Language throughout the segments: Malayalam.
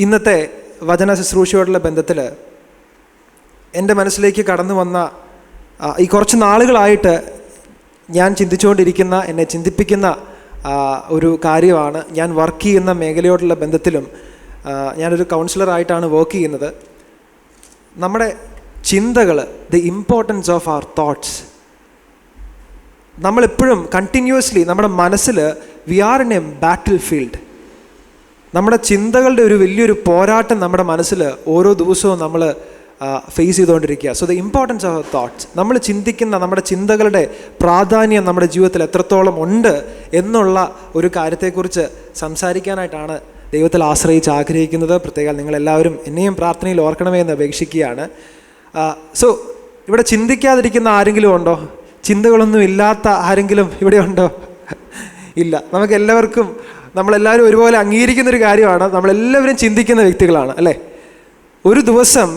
ഇന്നത്തെ വചന ശുശ്രൂഷയോടുള്ള ബന്ധത്തിൽ എൻ്റെ മനസ്സിലേക്ക് കടന്നു വന്ന ഈ കുറച്ച് നാളുകളായിട്ട് ഞാൻ ചിന്തിച്ചുകൊണ്ടിരിക്കുന്ന, എന്നെ ചിന്തിപ്പിക്കുന്ന ഒരു കാര്യമാണ്. ഞാൻ വർക്ക് ചെയ്യുന്ന മേഖലയോടുള്ള ബന്ധത്തിലും ഞാനൊരു കൗൺസിലറായിട്ടാണ് വർക്ക് ചെയ്യുന്നത്. നമ്മുടെ ചിന്തകൾ, the importance of our thoughts. നമ്മളെപ്പോഴും കണ്ടിന്യൂസ്ലി നമ്മുടെ മനസ്സിൽ we are in a battlefield. നമ്മുടെ ചിന്തകളുടെ ഒരു വലിയൊരു പോരാട്ടം നമ്മുടെ മനസ്സിൽ ഓരോ ദിവസവും നമ്മൾ ഫേസ് ചെയ്തുകൊണ്ടിരിക്കുക. So the importance of thoughts, നമ്മൾ ചിന്തിക്കുന്ന നമ്മുടെ ചിന്തകളുടെ പ്രാധാന്യം നമ്മുടെ ജീവിതത്തിൽ എത്രത്തോളം ഉണ്ട് എന്നുള്ള ഒരു കാര്യത്തെക്കുറിച്ച് സംസാരിക്കാനായിട്ടാണ് ദൈവത്തിൽ ആശ്രയിച്ച് ആഗ്രഹിക്കുന്നത്. പ്രത്യേകം നിങ്ങളെല്ലാവരും എന്നെയും പ്രാർത്ഥനയിൽ ഓർക്കണമേ എന്ന് അപേക്ഷിക്കുകയാണ്. സോ ഇവിടെ ചിന്തിക്കാതിരിക്കുന്ന ആരെങ്കിലും ഉണ്ടോ? ചിന്തകളൊന്നും ഇല്ലാത്ത ആരെങ്കിലും ഇവിടെ ഉണ്ടോ? ഇല്ല. നമുക്കെല്ലാവർക്കും, നമ്മളെല്ലാവരും ഒരുപോലെ അംഗീകരിക്കുന്നൊരു കാര്യമാണ്, നമ്മളെല്ലാവരും ചിന്തിക്കുന്ന വ്യക്തികളാണ്, അല്ലേ? ഒരു ദിവസം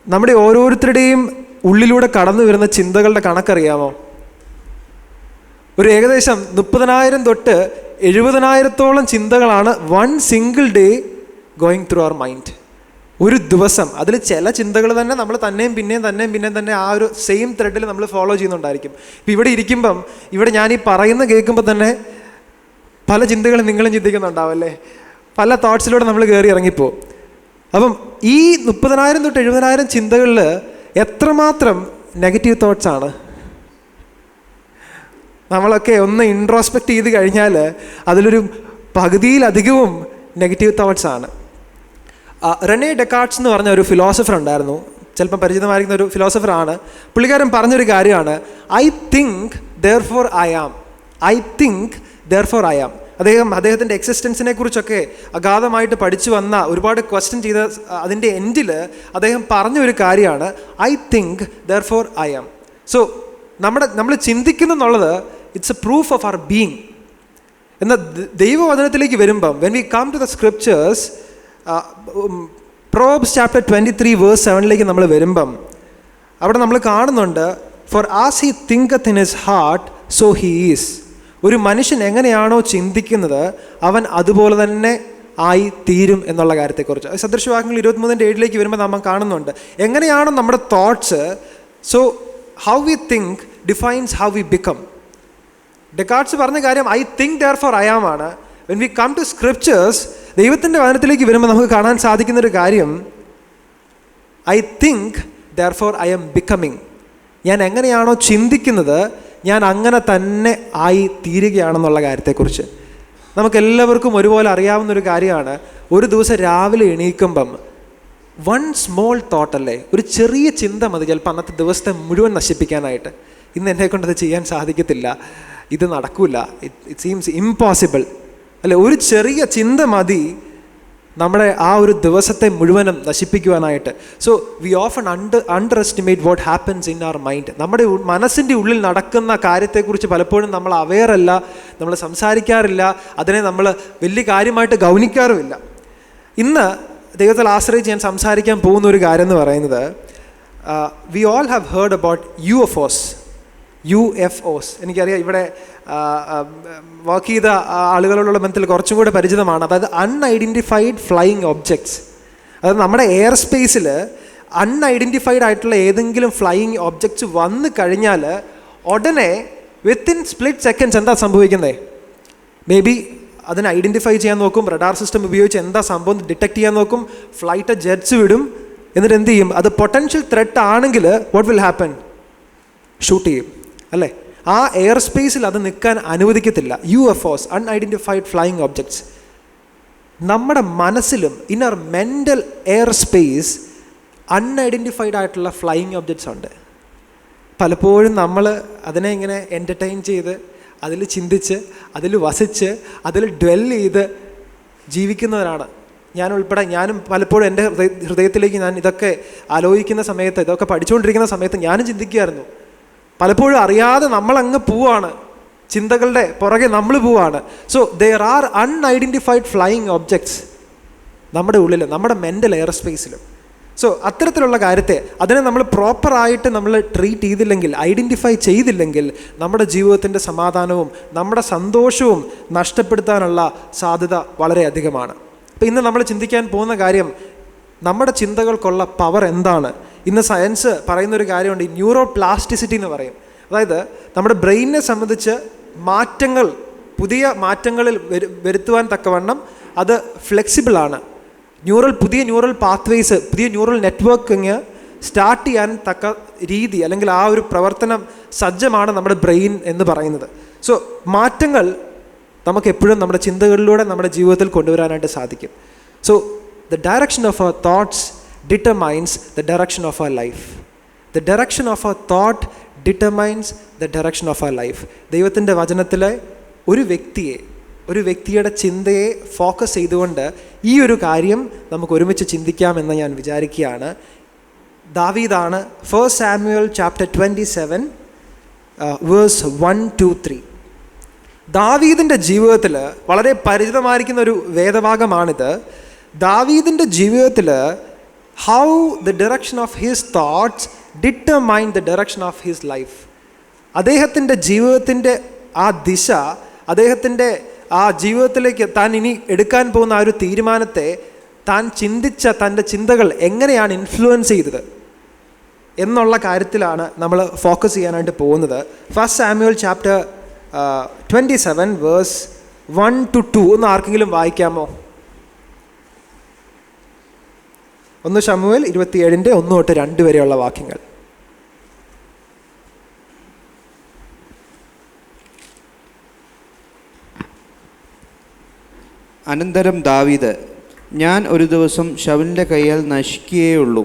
നമ്മുടെ ഓരോരുത്തരുടെയും ഉള്ളിലൂടെ കടന്നു വരുന്ന ചിന്തകളുടെ കണക്കറിയാമോ? ഒരു ഏകദേശം 30,000 തൊട്ട് 70,000-ഓളം ചിന്തകളാണ് one single day going through our mind. ഒരു ദിവസം. അതിൽ ചില ചിന്തകൾ തന്നെ നമ്മൾ പിന്നെയും ആ ഒരു സെയിം ത്രെഡിൽ നമ്മൾ ഫോളോ ചെയ്യുന്നുണ്ടായിരിക്കും. ഇപ്പം ഇവിടെ ഇരിക്കുമ്പം, ഇവിടെ ഞാൻ ഈ പറയുന്ന കേൾക്കുമ്പോൾ തന്നെ പല ചിന്തകളും നിങ്ങളും ചിന്തിക്കുന്നുണ്ടാവും, അല്ലേ? പല തോട്ട്സിലൂടെ നമ്മൾ കയറി ഇറങ്ങിപ്പോവും. അപ്പം ഈ 30,000 തൊട്ട് 70,000 ചിന്തകളിൽ എത്രമാത്രം നെഗറ്റീവ് തോട്ട്സാണ്? നമ്മളൊക്കെ ഒന്ന് ഇൻട്രോസ്പെക്റ്റ് ചെയ്ത് കഴിഞ്ഞാൽ അതിലൊരു പകുതിയിലധികവും നെഗറ്റീവ് തോട്ട്സാണ്. റെനെ ഡെക്കാർട്ട്സ് എന്ന് പറഞ്ഞ ഒരു ഫിലോസഫർ ഉണ്ടായിരുന്നു, ചിലപ്പം പരിചിതമായിരിക്കുന്ന ഒരു ഫിലോസഫറാണ്. പുള്ളിക്കാരൻ പറഞ്ഞൊരു കാര്യമാണ്, I think therefore I am. I think therefore I am. അദ്ദേഹത്തിൻ്റെ എക്സിസ്റ്റൻസിനെ കുറിച്ചൊക്കെ അഗാധമായിട്ട് പഠിച്ചു വന്ന, ഒരുപാട് ക്വസ്റ്റ്യൻ ചെയ്ത അതിൻ്റെ എൻഡിൽ അദ്ദേഹം പറഞ്ഞൊരു കാര്യമാണ്, I think therefore I am. So നമ്മൾ ചിന്തിക്കുന്നു എന്നുള്ളത് it's a proof of our being. എന്നാൽ ദൈവവചനത്തിലേക്ക് വരുമ്പം, when we come to the scriptures, Proverbs chapter 23 verse 7 നമ്മൾ വരുമ്പം അവിടെ നമ്മൾ കാണുന്നുണ്ട്, for as he thinketh in his heart so he is. ഒരു മനുഷ്യൻ എങ്ങനെയാണോ ചിന്തിക്കുന്നത് അവൻ അതുപോലെ തന്നെ ആയി തീരും എന്നുള്ള കാര്യത്തെക്കുറിച്ച്. സദൃശവാക്യങ്ങൾ 23:7 വരുമ്പോൾ നമ്മൾ കാണുന്നുണ്ട്, എങ്ങനെയാണോ നമ്മുടെ thoughts, so how we think defines how we become. Descartes പറഞ്ഞ കാര്യം I think therefore I am ആണ്. When we come to scriptures, ദൈവത്തിൻ്റെ വചനത്തിലേക്ക് വരുമ്പോൾ നമുക്ക് കാണാൻ സാധിക്കുന്നൊരു കാര്യം, I think therefore I am becoming. ഞാൻ എങ്ങനെയാണോ ചിന്തിക്കുന്നത് ഞാൻ അങ്ങനെ തന്നെ ആയി തീരുകയാണെന്നുള്ള കാര്യത്തെക്കുറിച്ച് നമുക്കെല്ലാവർക്കും ഒരുപോലെ അറിയാവുന്നൊരു കാര്യമാണ്. ഒരു ദിവസം രാവിലെ എണീക്കുമ്പം വൺ സ്മോൾ തോട്ട്, അല്ലേ, ഒരു ചെറിയ ചിന്ത മതി ചിലപ്പോൾ അന്നത്തെ ദിവസത്തെ മുഴുവൻ നശിപ്പിക്കാനായിട്ട്. ഇന്ന് എന്നെ കൊണ്ടത് ചെയ്യാൻ സാധിക്കത്തില്ല, ഇത് നടക്കില്ല, ഇറ്റ് സീംസ് ഇംപോസിബിൾ, അല്ലെ? ഒരു ചെറിയ ചിന്ത മതി നമ്മുടെ ആ ഒരു ദിവസത്തെ മുഴുവനും നശിപ്പിക്കുവാനായിട്ട്. So we often underestimate what happens in our mind. നമ്മുടെ മനസ്സിൻ്റെ ഉള്ളിൽ നടക്കുന്ന കാര്യത്തെക്കുറിച്ച് പലപ്പോഴും നമ്മൾ അവെയർ അല്ല, നമ്മൾ സംസാരിക്കാറില്ല, അതിനെ നമ്മൾ വലിയ കാര്യമായിട്ട് ഗൗനിക്കാറുമില്ല. ഇന്ന് ദൈവത്തിൽ ആശ്രയിച്ച് ഞാൻ സംസാരിക്കാൻ പോകുന്ന ഒരു കാര്യം എന്ന് പറയുന്നത്, we all have heard about UFOs. എനിക്കറിയാം ഇവിടെ വർക്ക് ചെയ്ത ആളുകളോടുള്ള ബന്ധത്തിൽ കുറച്ചും കൂടെ പരിചിതമാണ്. അതായത് അൺഐഡൻറ്റിഫൈഡ് ഫ്ലൈയിങ് ഒബ്ജക്ട്സ്. അതായത് നമ്മുടെ എയർ സ്പേസിൽ അൺഐഡൻറ്റിഫൈഡ് ആയിട്ടുള്ള ഏതെങ്കിലും ഫ്ലൈയിങ് ഒബ്ജക്ട്സ് വന്നു കഴിഞ്ഞാൽ ഉടനെ വിത്തിൻ സ്പ്ലിറ്റ് സെക്കൻഡ്സ് എന്താ സംഭവിക്കുന്നത്? മേ ബി അതിനെ ഐഡൻറ്റിഫൈ ചെയ്യാൻ നോക്കും, റഡാർ സിസ്റ്റം ഉപയോഗിച്ച് എന്താ സംഭവം ഡിറ്റക്ട് ചെയ്യാൻ നോക്കും, ഫ്ലൈറ്റ് ജെറ്റ്സ് വിടും. എന്നിട്ട് എന്ത് ചെയ്യും? അത് പൊട്ടൻഷ്യൽ ത്രെട്ട് ആണെങ്കിൽ വാട്ട് വിൽ ഹാപ്പൻ? ഷൂട്ട് ചെയ്യും, അല്ലേ? ആ എയർ സ്പേസിൽ അത് നിൽക്കാൻ അനുവദിക്കത്തില്ല. UFOs, unidentified flying objects. നമ്മുടെ മനസ്സിലും in our mental air space unidentified ആയിട്ടുള്ള ഫ്ലൈയിങ് ഒബ്ജക്ട്സ് ഉണ്ട്. പലപ്പോഴും നമ്മൾ അതിനെ ഇങ്ങനെ എൻ്റർടൈൻ ചെയ്ത്, അതിൽ ചിന്തിച്ച്, അതിൽ വസിച്ച്, അതിൽ ഡ്വെൽ ചെയ്ത് ജീവിക്കുന്നവരാണ് ഞാൻ ഉൾപ്പെടെ. ഞാനും പലപ്പോഴും എൻ്റെ ഹൃദയത്തിലേക്ക് ഞാൻ ഇതൊക്കെ ആലോചിക്കുന്ന സമയത്ത്, ഇതൊക്കെ പഠിച്ചുകൊണ്ടിരിക്കുന്ന സമയത്ത് ഞാനും ചിന്തിക്കുമായിരുന്നു. പലപ്പോഴും അറിയാതെ നമ്മളങ്ങ് പോവാണ്, ചിന്തകളുടെ പുറകെ നമ്മൾ പോവാണ്. So there are unidentified flying objects നമ്മുടെ ഉള്ളിൽ, നമ്മുടെ മെൻ്റൽ എയർ സ്പേസിലും. സോ അത്തരത്തിലുള്ള കാര്യത്തെ, അതിനെ നമ്മൾ പ്രോപ്പറായിട്ട് നമ്മൾ ട്രീറ്റ് ചെയ്തില്ലെങ്കിൽ, ഐഡൻറ്റിഫൈ ചെയ്തില്ലെങ്കിൽ, നമ്മുടെ ജീവിതത്തിൻ്റെ സമാധാനവും നമ്മുടെ സന്തോഷവും നഷ്ടപ്പെടുത്താനുള്ള സാധ്യത വളരെ അധികമാണ്. അപ്പോൾ ഇന്ന് നമ്മൾ ചിന്തിക്കാൻ പോകുന്ന കാര്യം നമ്മുടെ ചിന്തകൾക്കുള്ള പവർ എന്താണ്. ഇന്ന് സയൻസ് പറയുന്നൊരു കാര്യമുണ്ട്, ഈ ന്യൂറോ പ്ലാസ്റ്റിസിറ്റി എന്ന് പറയും. അതായത് നമ്മുടെ ബ്രെയിനിനെ സംബന്ധിച്ച് മാറ്റങ്ങൾ, പുതിയ മാറ്റങ്ങളിൽ വരുത്തുവാൻ തക്കവണ്ണം അത് ഫ്ലെക്സിബിളാണ്. പുതിയ ന്യൂറൽ പാത്വേസ്, പുതിയ ന്യൂറൽ നെറ്റ്വർക്കിങ് സ്റ്റാർട്ട് ചെയ്യാൻ തക്ക രീതി അല്ലെങ്കിൽ ആ ഒരു പ്രവർത്തനം സജ്ജമാണ് നമ്മുടെ ബ്രെയിൻ എന്ന് പറയുന്നത്. സോ മാറ്റങ്ങൾ നമുക്ക് എപ്പോഴും നമ്മുടെ ചിന്തകളിലൂടെ നമ്മുടെ ജീവിതത്തിൽ കൊണ്ടുവരാനായിട്ട് സാധിക്കും. So the direction of our thoughts determines the direction of our life. The direction of our thought determines the direction of our life. ദൈവത്തിൻ്റെ വചനത്തിലെ ഒരു വ്യക്തിയുടെ ചിന്തയെ ഫോക്കസ് ചെയ്തുകൊണ്ട് ഈ ഒരു കാര്യം നമുക്ക് ഒരുമിച്ച് ചിന്തിക്കാമെന്ന് ഞാൻ വിചാരിക്കുകയാണ്. ദാവീദാണ്. 1 Samuel chapter 27 verse 1-3. ദാവീദിൻ്റെ ജീവിതത്തിൽ വളരെ പരിചിതമായിരിക്കുന്ന ഒരു വേദഭാഗമാണിത്. ദാവീദിൻ്റെ ജീവിതത്തിൽ how the direction of his thoughts determine the direction of his life. അദ്ദേഹത്തിൻ്റെ ജീവിതത്തിൻ്റെ ആ ദിശ, അദ്ദേഹത്തിൻ്റെ ആ ജീവിതത്തിലേക്ക് താൻ ഇനി എടുക്കാൻ പോകുന്ന ആ ഒരു തീരുമാനത്തെ താൻ ചിന്തിച്ച തൻ്റെ ചിന്തകൾ എങ്ങനെയാണ് ഇൻഫ്ലുവൻസ് ചെയ്തത് എന്നുള്ള കാര്യത്തിലാണ് നമ്മൾ ഫോക്കസ് ചെയ്യാനായിട്ട് പോകുന്നത്. 1 Samuel chapter 27 verse 1-2 ഒന്ന് ആർക്കെങ്കിലും വായിക്കാമോ? 1 ശമൂവേൽ 27 1-2 വരെയുള്ള വാക്യങ്ങൾ. അനന്തരം ദാവീദ്, ഞാൻ ഒരു ദിവസം ശൗലിൻ്റെ കയ്യാൽ നശിക്കുകയുള്ളൂ.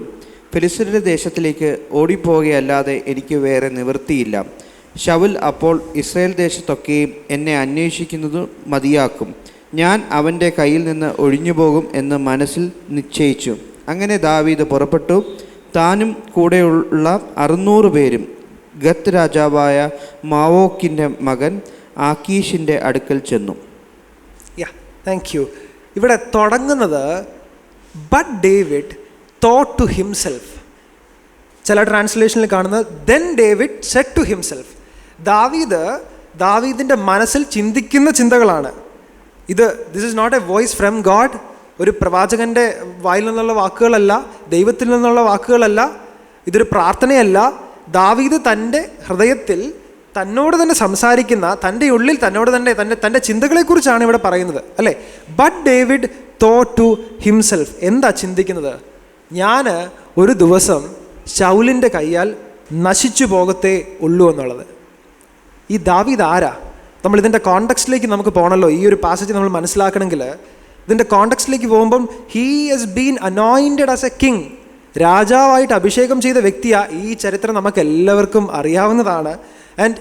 ഫെലിസ്ത്യരുടെ ദേശത്തിലേക്ക് ഓടിപ്പോവുകയല്ലാതെ എനിക്ക് വേറെ നിവൃത്തിയില്ല. ശൗൽ അപ്പോൾ ഇസ്രായേൽ ദേശത്തൊക്കെയും എന്നെ അന്വേഷിക്കുന്നത് മതിയാക്കും. ഞാൻ അവൻ്റെ കയ്യിൽ നിന്ന് ഒഴിഞ്ഞുപോകും എന്ന് മനസ്സിൽ നിശ്ചയിച്ചു. അങ്ങനെ ദാവീദ് പുറപ്പെട്ടു. താനും കൂടെയുള്ള 600 പേരും ഗത്ത് രാജാവായ മാവോക്കിൻ്റെ മകൻ ആക്കീഷിൻ്റെ അടുക്കൽ ചെന്നു. Thank you. ഇവിടെ തുടങ്ങുന്നത് but David thought to himself. ചില ട്രാൻസ്ലേഷനിൽ കാണുന്നത് then David said to himself. ദാവീദിൻ്റെ മനസ്സിൽ ചിന്തിക്കുന്ന ചിന്തകളാണ് ഇത്. This is not a voice from God. ഒരു പ്രവാചകൻ്റെ വായിൽ നിന്നുള്ള വാക്കുകളല്ല, ദൈവത്തിൽ നിന്നുള്ള വാക്കുകളല്ല, ഇതൊരു പ്രാർത്ഥനയല്ല. ദാവീദ് തൻ്റെ ഹൃദയത്തിൽ തന്നോട് തന്നെ സംസാരിക്കുന്ന, തൻ്റെ ഉള്ളിൽ തന്നോട് തന്നെ തൻ്റെ ചിന്തകളെക്കുറിച്ചാണ് ഇവിടെ പറയുന്നത്, അല്ലേ? But David thought to himself. എന്താ ചിന്തിക്കുന്നത്? ഞാൻ ഒരു ദിവസം ശൗലിൻ്റെ കയ്യാൽ നശിച്ചു പോകത്തേ ഉള്ളൂ എന്നുള്ളത്. ഈ ദാവീദ് ആരാ? നമ്മളിതിൻ്റെ കോണ്ടെക്സ്റ്റിലേക്ക് നമുക്ക് പോകണമല്ലോ. ഈ ഒരു പാസേജ് നമ്മൾ മനസ്സിലാക്കണമെങ്കിൽ ഇതിൻ്റെ കോണ്ടെക്സ്റ്റിലേക്ക് പോകുമ്പം he has been anointed as a king. രാജാവായിട്ട് അഭിഷേകം ചെയ്ത വ്യക്തിയാണ്. ഈ ചരിത്രം നമുക്ക് എല്ലാവർക്കും അറിയാവുന്നതാണ്. ആൻഡ്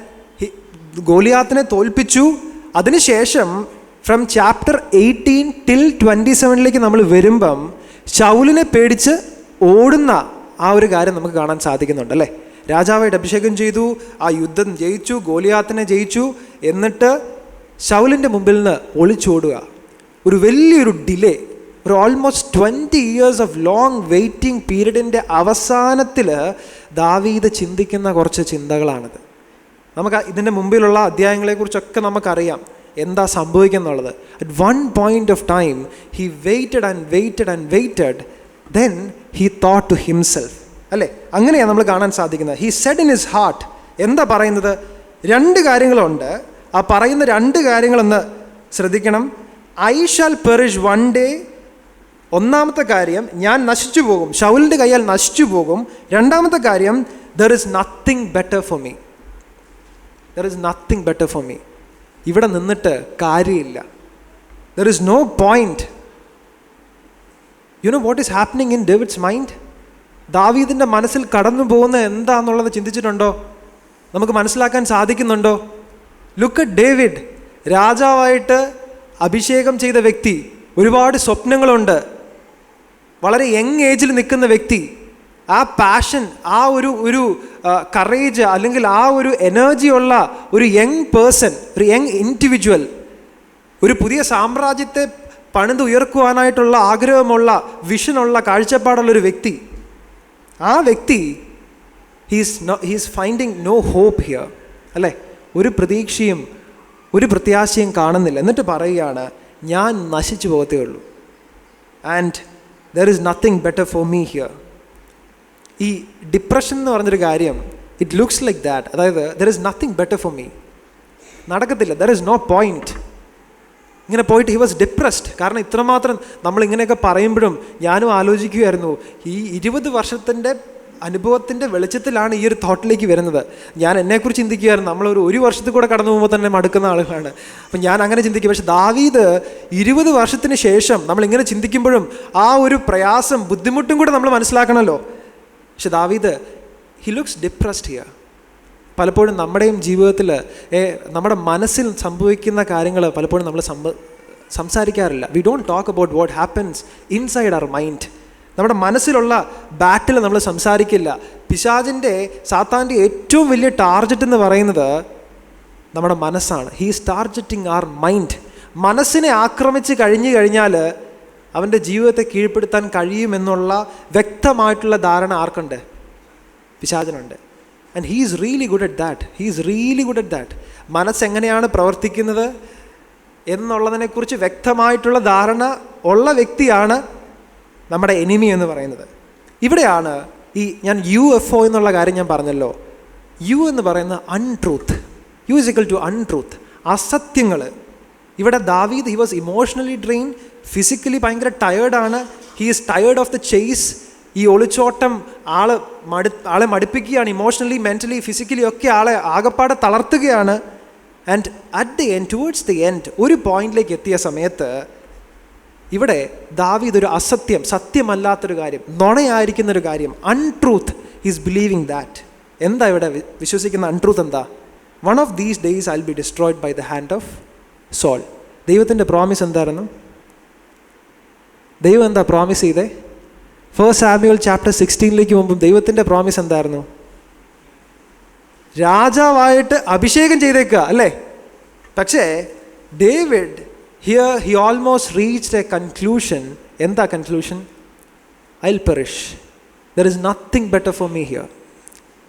ഗോലിയാത്തിനെ തോൽപ്പിച്ചു. അതിനുശേഷം ഫ്രം ചാപ്റ്റർ 18 till 27 നമ്മൾ വരുമ്പം ശൗലിനെ പേടിച്ച് ഓടുന്ന ആ ഒരു കാര്യം നമുക്ക് കാണാൻ സാധിക്കുന്നുണ്ട്, അല്ലേ? രാജാവായിട്ട് അഭിഷേകം ചെയ്തു, ആ യുദ്ധം ജയിച്ചു, ഗോലിയാത്തിനെ ജയിച്ചു. എന്നിട്ട് ശൗലിൻ്റെ മുമ്പിൽ നിന്ന് ഒളിച്ചോടുക. ഒരു വലിയൊരു ഡിലേ, ഒരു almost 20 years of long waiting പീരീഡിൻ്റെ അവസാനത്തിൽ ദാവീദ് ചിന്തിക്കുന്ന കുറച്ച് ചിന്തകളാണിത്. നമുക്ക് ഇതിൻ്റെ മുമ്പിലുള്ള അധ്യായങ്ങളെക്കുറിച്ചൊക്കെ നമുക്കറിയാം എന്താ സംഭവിക്കുന്നുള്ളത്. At one point of time he waited and waited and waited, then he thought to himself, അല്ലേ? അങ്ങനെയാണ് നമ്മൾ കാണാൻ സാധിക്കുന്നത്. He said in his heart. എന്താ പറയുന്നത്? 2 കാര്യങ്ങളുണ്ട്. ആ പറയുന്ന 2 കാര്യങ്ങളൊന്ന് ശ്രദ്ധിക്കണം. I shall perish one day. ഒന്നാമത്തെ കാര്യം, ഞാൻ നശിച്ചു പോകും, ശൗലിൻ്റെ കയ്യാൽ നശിച്ചു പോകും. രണ്ടാമത്തെ കാര്യം, there is nothing better for me. There is nothing better for me. ഇവിടെ നിന്നിട്ട് കാര്യമില്ല. There is no point. You know what is happening in David's mind? ദാവീദിൻ്റെ മനസ്സിൽ കടന്നു പോകുന്ന എന്താണെന്നുള്ളത് ചിന്തിച്ചിട്ടുണ്ടോ? നമുക്ക് മനസ്സിലാക്കാൻ സാധിക്കുന്നുണ്ടോ? Look at David. രാജാവായിട്ട് അഭിഷേകം ചെയ്ത വ്യക്തി, ഒരുപാട് സ്വപ്നങ്ങളുണ്ട്, വളരെ യങ് ഏജിൽ നിൽക്കുന്ന വ്യക്തി. ആ പാഷൻ, ആ ഒരു കറേജ് അല്ലെങ്കിൽ ആ ഒരു എനർജി ഉള്ള ഒരു യങ് പേഴ്സൺ, ഒരു യങ് ഇൻഡിവിജ്വൽ, ഒരു പുതിയ സാമ്രാജ്യത്തെ പണിതുയർക്കുവാനായിട്ടുള്ള ആഗ്രഹമുള്ള, വിഷനുള്ള, കാഴ്ചപ്പാടുള്ളൊരു വ്യക്തി. ആ വ്യക്തി he's finding no hope here, അല്ലേ? ഒരു പ്രതീക്ഷയും ഒരു പ്രത്യാശയും കാണുന്നില്ല. എന്നിട്ട് പറയുകയാണ്, ഞാൻ നശിച്ചു പോകത്തേ ഉള്ളൂ. And there is nothing better for me here. ഈ ഡിപ്രഷൻ എന്ന് പറഞ്ഞൊരു കാര്യം, ഇറ്റ് ലുക്സ് ലൈക്ക് ദാറ്റ്. അതായത് there is nothing better for me, നടക്കത്തില്ല, ദർ ഈസ് നോ പോയിൻറ്റ്. ഇങ്ങനെ പോയിട്ട് ഹി വാസ് ഡിപ്രസ്ഡ്. കാരണം ഇത്രമാത്രം നമ്മൾ ഇങ്ങനെയൊക്കെ പറയുമ്പോഴും ഞാനും ആലോചിക്കുകയായിരുന്നു, ഈ 20 വർഷത്തിൻ്റെ അനുഭവത്തിൻ്റെ വെളിച്ചത്തിലാണ് ഈ ഒരു തോട്ടിലേക്ക് വരുന്നത്. ഞാൻ എന്നെക്കുറിച്ച് ചിന്തിക്കുകയായിരുന്നു, ഒരു വർഷത്തിൽ കൂടെ കടന്നു പോകുമ്പോൾ തന്നെ മടുക്കുന്ന ആളുകളാണ്. അപ്പം ഞാൻ അങ്ങനെ ചിന്തിക്കും. പക്ഷെ ദാവീദ് 20 വർഷത്തിന് ശേഷം നമ്മളിങ്ങനെ ചിന്തിക്കുമ്പോഴും ആ ഒരു പ്രയാസം, ബുദ്ധിമുട്ടും കൂടെ നമ്മൾ മനസ്സിലാക്കണമല്ലോ. പക്ഷെ ദാവീദ് ഹി ലുക്സ് ഡിപ്രസ്ഡ് ഹിയർ. പലപ്പോഴും നമ്മുടെയും ജീവിതത്തിൽ നമ്മുടെ മനസ്സിൽ സംഭവിക്കുന്ന കാര്യങ്ങൾ പലപ്പോഴും നമ്മൾ സംസാരിക്കാറില്ല. We don't talk about what happens inside our mind. നമ്മുടെ മനസ്സിലുള്ള ബാറ്റിൽ നമ്മൾ സംസാരിക്കില്ല. പിശാചിൻ്റെ, സാത്താൻ്റെ ഏറ്റവും വലിയ ടാർഗറ്റ് എന്ന് പറയുന്നത് നമ്മുടെ മനസ്സാണ്. He is targeting our mind. മനസ്സിനെ ആക്രമിച്ച് കഴിഞ്ഞാൽ അവൻ്റെ ജീവിതത്തെ കീഴ്പ്പെടുത്താൻ കഴിയുമെന്നുള്ള വ്യക്തമായിട്ടുള്ള ധാരണ ആർക്കുണ്ട്? പിശാചിനുണ്ട്. And he is really good at that. മനസ്സെങ്ങനെയാണ് പ്രവർത്തിക്കുന്നത് എന്നുള്ളതിനെക്കുറിച്ച് വ്യക്തമായിട്ടുള്ള ധാരണ ഉള്ള വ്യക്തിയാണ് നമ്മുടെ എനിമി എന്ന് പറയുന്നത്. ഇവിടെയാണ് ഞാൻ UFO എന്നുള്ള കാര്യം ഞാൻ പറഞ്ഞല്ലോ. യു എന്ന് പറയുന്ന untruth. U is equal to untruth, അസത്യങ്ങൾ. ഇവിടെ ദാവീദ് he was emotionally drain, physically ഭയങ്കര ടയേർഡാണ്. He is tired of the chase. ഈ ഒളിച്ചോട്ടം ആളെ മടുപ്പിക്കുകയാണ്. ഇമോഷണലി, മെൻ്റലി, ഫിസിക്കലി ഒക്കെ ആളെ ആകപ്പാടെ തളർത്തുകയാണ്. And at the end, towards the end, ഒരു പോയിന്റിലേക്ക് എത്തിയ സമയത്ത് ഇവിടെ ദാവീദ് ഒരു അസത്യം, സത്യമല്ലാത്തൊരു കാര്യം, നുണയായിരിക്കുന്നൊരു കാര്യം, അൺട്രൂത്ത്, ഈസ് ബിലീവിങ് ദാറ്റ്. എന്താ ഇവിടെ വിശ്വസിക്കുന്ന അൺട്രൂത്ത് എന്താ? One of these days I will be destroyed by the hand of Saul. ദൈവത്തിൻ്റെ പ്രോമിസ് എന്തായിരുന്നു? ദൈവം എന്താ പ്രോമിസ് ചെയ്തേ? 1 സാമുവൽ ചാപ്റ്റർ 16 മുമ്പും ദൈവത്തിൻ്റെ പ്രോമിസ് എന്തായിരുന്നു? രാജാവായിട്ട് അഭിഷേകം ചെയ്തേക്കുക അല്ലേ? പക്ഷേ David here he almost reached a conclusion. എന്താ conclusion? I will perish, there is nothing better for me here.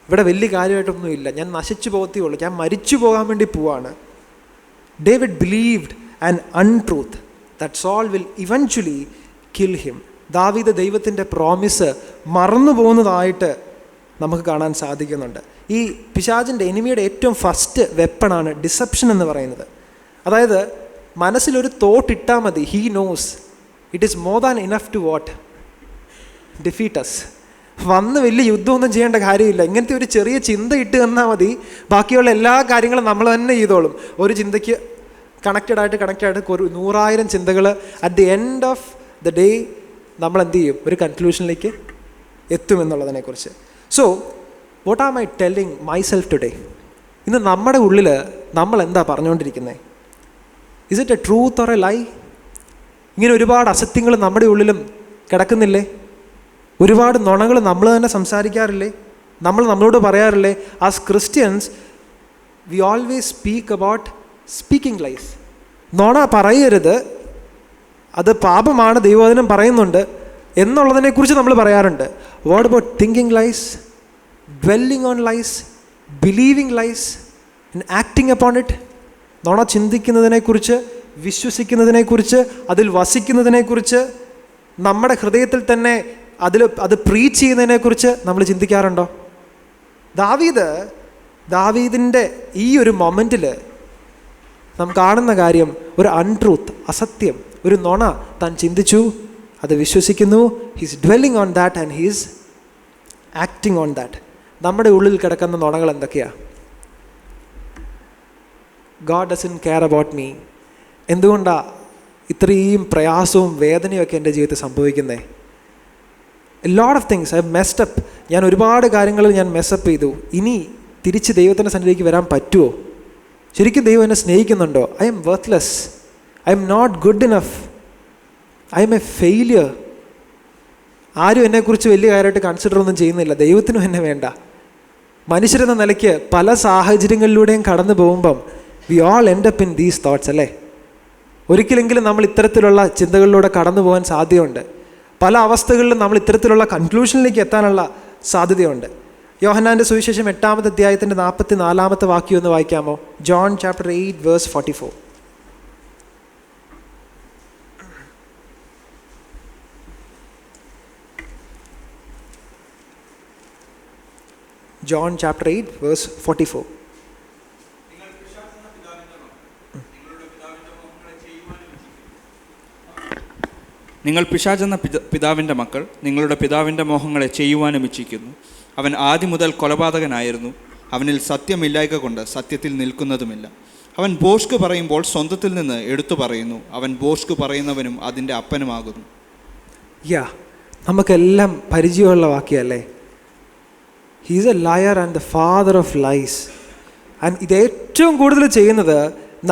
ഇവിടെ വലിയ കാര്യമായിട്ടൊന്നുമില്ല, ഞാൻ നശിച്ചു പോകത്തേ ഉള്ളൂ, ഞാൻ മരിച്ചു പോകാൻ വേണ്ടി പോവാണ്. David believed an untruth that Saul will eventually kill him. ദാവീദ് ദൈവത്തിൻ്റെ പ്രോമിസ് മറന്നു പോകുന്നതായിട്ട് നമുക്ക് കാണാൻ സാധിക്കുന്നുണ്ട്. ഈ പിശാചിൻ്റെ, എനിമിയുടെ ഏറ്റവും ഫസ്റ്റ് വെപ്പണാണ് ഡിസെപ്ഷൻ എന്ന് പറയുന്നത്. അതായത് മനസ്സിലൊരു തോട്ട് ഇട്ടാൽ മതി, he knows it is more than enough to what defeat us. വന്ന് വലിയ യുദ്ധമൊന്നും ചെയ്യേണ്ട കാര്യമില്ല. ഇങ്ങനത്തെ ഒരു ചെറിയ ചിന്ത ഇട്ട് തന്നാൽ മതി, ബാക്കിയുള്ള എല്ലാ കാര്യങ്ങളും നമ്മൾ തന്നെ ചെയ്തോളും. ഒരു ചിന്തയ്ക്ക് കണക്റ്റഡ് ആയിട്ട് 100,000 ചിന്തകൾ at the end of the day നമ്മൾ എന്ത് ചെയ്യും? ഒരു കൺക്ലൂഷനിലേക്ക് എത്തുമെന്നുള്ളതിനെക്കുറിച്ച്. So what am I telling myself today? ഇന്ന് നമ്മുടെ ഉള്ളിൽ നമ്മൾ എന്താ പറഞ്ഞുകൊണ്ടിരിക്കുന്നത്? Is it a truth or a lie? ഇങ്ങനെ ഒരുപാട് അസത്യങ്ങൾ നമ്മുടെ ഉള്ളിലും കിടക്കുന്നില്ലേ? ഒരുപാട് നുണകൾ നമ്മൾ തന്നെ സംസാരിക്കാറില്ലേ? നമ്മളോട് പറയാറില്ലേ? As Christians we always speak about speaking lies. നുണ പറയരുത്, അത് പാപമാണ്, ദൈവവചനം പറയുന്നുണ്ട് എന്നുള്ളതിനെക്കുറിച്ച് നമ്മൾ പറയാറുണ്ട്. What about thinking lies, dwelling on lies, believing lies and acting upon it? നുണ ചിന്തിക്കുന്നതിനെക്കുറിച്ച്, വിശ്വസിക്കുന്നതിനെക്കുറിച്ച്, അതിൽ വസിക്കുന്നതിനെക്കുറിച്ച്, നമ്മുടെ ഹൃദയത്തിൽ തന്നെ അത് പ്രീച്ച് ചെയ്യുന്നതിനെക്കുറിച്ച് നമ്മൾ ചിന്തിക്കാറുണ്ടോ? ദാവീദിൻ്റെ ഈ ഒരു മൊമെൻറ്റിൽ നാം കാണുന്ന കാര്യം ഒരു അൺട്രൂത്ത്, അസത്യം, ഒരു നുണ താൻ ചിന്തിച്ചു, അത് വിശ്വസിക്കുന്നു. He's dwelling on that and he's acting on that. നമ്മുടെ ഉള്ളിൽ കിടക്കുന്ന നുണകൾ എന്തൊക്കെയാ? God doesn't care about me. എന്തുകൊണ്ടാണ് ഇത്രയും പ്രയാസവും വേദനയും ഒക്കെ എൻ്റെ ജീവിതത്തിൽ സംഭവിക്കുന്നത്? A lot of things I have messed up. ഞാൻ ഒരുപാട് കാര്യങ്ങളിൽ ഞാൻ മെസ്സപ്പ് ചെയ്തു. ഇനി തിരിച്ച് ദൈവത്തിൻ്റെ സന്നിധിയിലേക്ക് വരാൻ പറ്റുമോ? ശരിക്കും ദൈവം എന്നെ സ്നേഹിക്കുന്നുണ്ടോ? I am worthless, I am not good enough, I am a failure. ആരും എന്നെക്കുറിച്ച് വലിയ കാര്യമായിട്ട് കൺസിഡർ ഒന്നും ചെയ്യുന്നില്ല. ദൈവത്തിനും എന്നെ വേണ്ട. മനുഷ്യരെന്ന നിലയ്ക്ക് പല സാഹചര്യങ്ങളിലൂടെയും കടന്നു പോകുമ്പം we all end up in these thoughts അല്ലേ? ഒരിക്കലെങ്കിലും നമ്മൾ ഇത്തരത്തിലുള്ള ചിന്തകളിലൂടെ കടന്നു പോകാൻ സാധ്യതയുണ്ട്. പല അവസ്ഥകളിലും നമ്മൾ ഇത്തരത്തിലുള്ള കൺക്ലൂഷനിലേക്ക് എത്താനുള്ള സാധ്യതയുണ്ട്. യോഹന്നാൻ്റെ സുവിശേഷം 8-ാമത്തെ അധ്യായത്തിൻ്റെ 44-ാമത്തെ വാക്യം ഒന്ന് വായിക്കാമോ? John chapter 8 verse 44. John chapter 8 verse 44. നിങ്ങൾ പിശാചെന്ന പിതാവിൻ്റെ മക്കൾ നിങ്ങളുടെ പിതാവിൻ്റെ മോഹങ്ങളെ ചെയ്യുവാനും ഇച്ഛിക്കുന്നു. അവൻ ആദ്യം മുതൽ കൊലപാതകനായിരുന്നു. അവനിൽ സത്യമില്ലായ്ക കൊണ്ട് സത്യത്തിൽ നിൽക്കുന്നതുമില്ല. അവൻ ബോഷ്ക് പറയുമ്പോൾ സ്വന്തത്തിൽ നിന്ന് എടുത്തു പറയുന്നു. അവൻ ബോഷ്ക് പറയുന്നവനും അതിൻ്റെ അപ്പനുമാകുന്നു. നമുക്കെല്ലാം പരിചയമുള്ള വാക്യമല്ലേ? He's a liar and the father of lies. And ഇത് ഏറ്റവും കൂടുതൽ ചെയ്യുന്നത്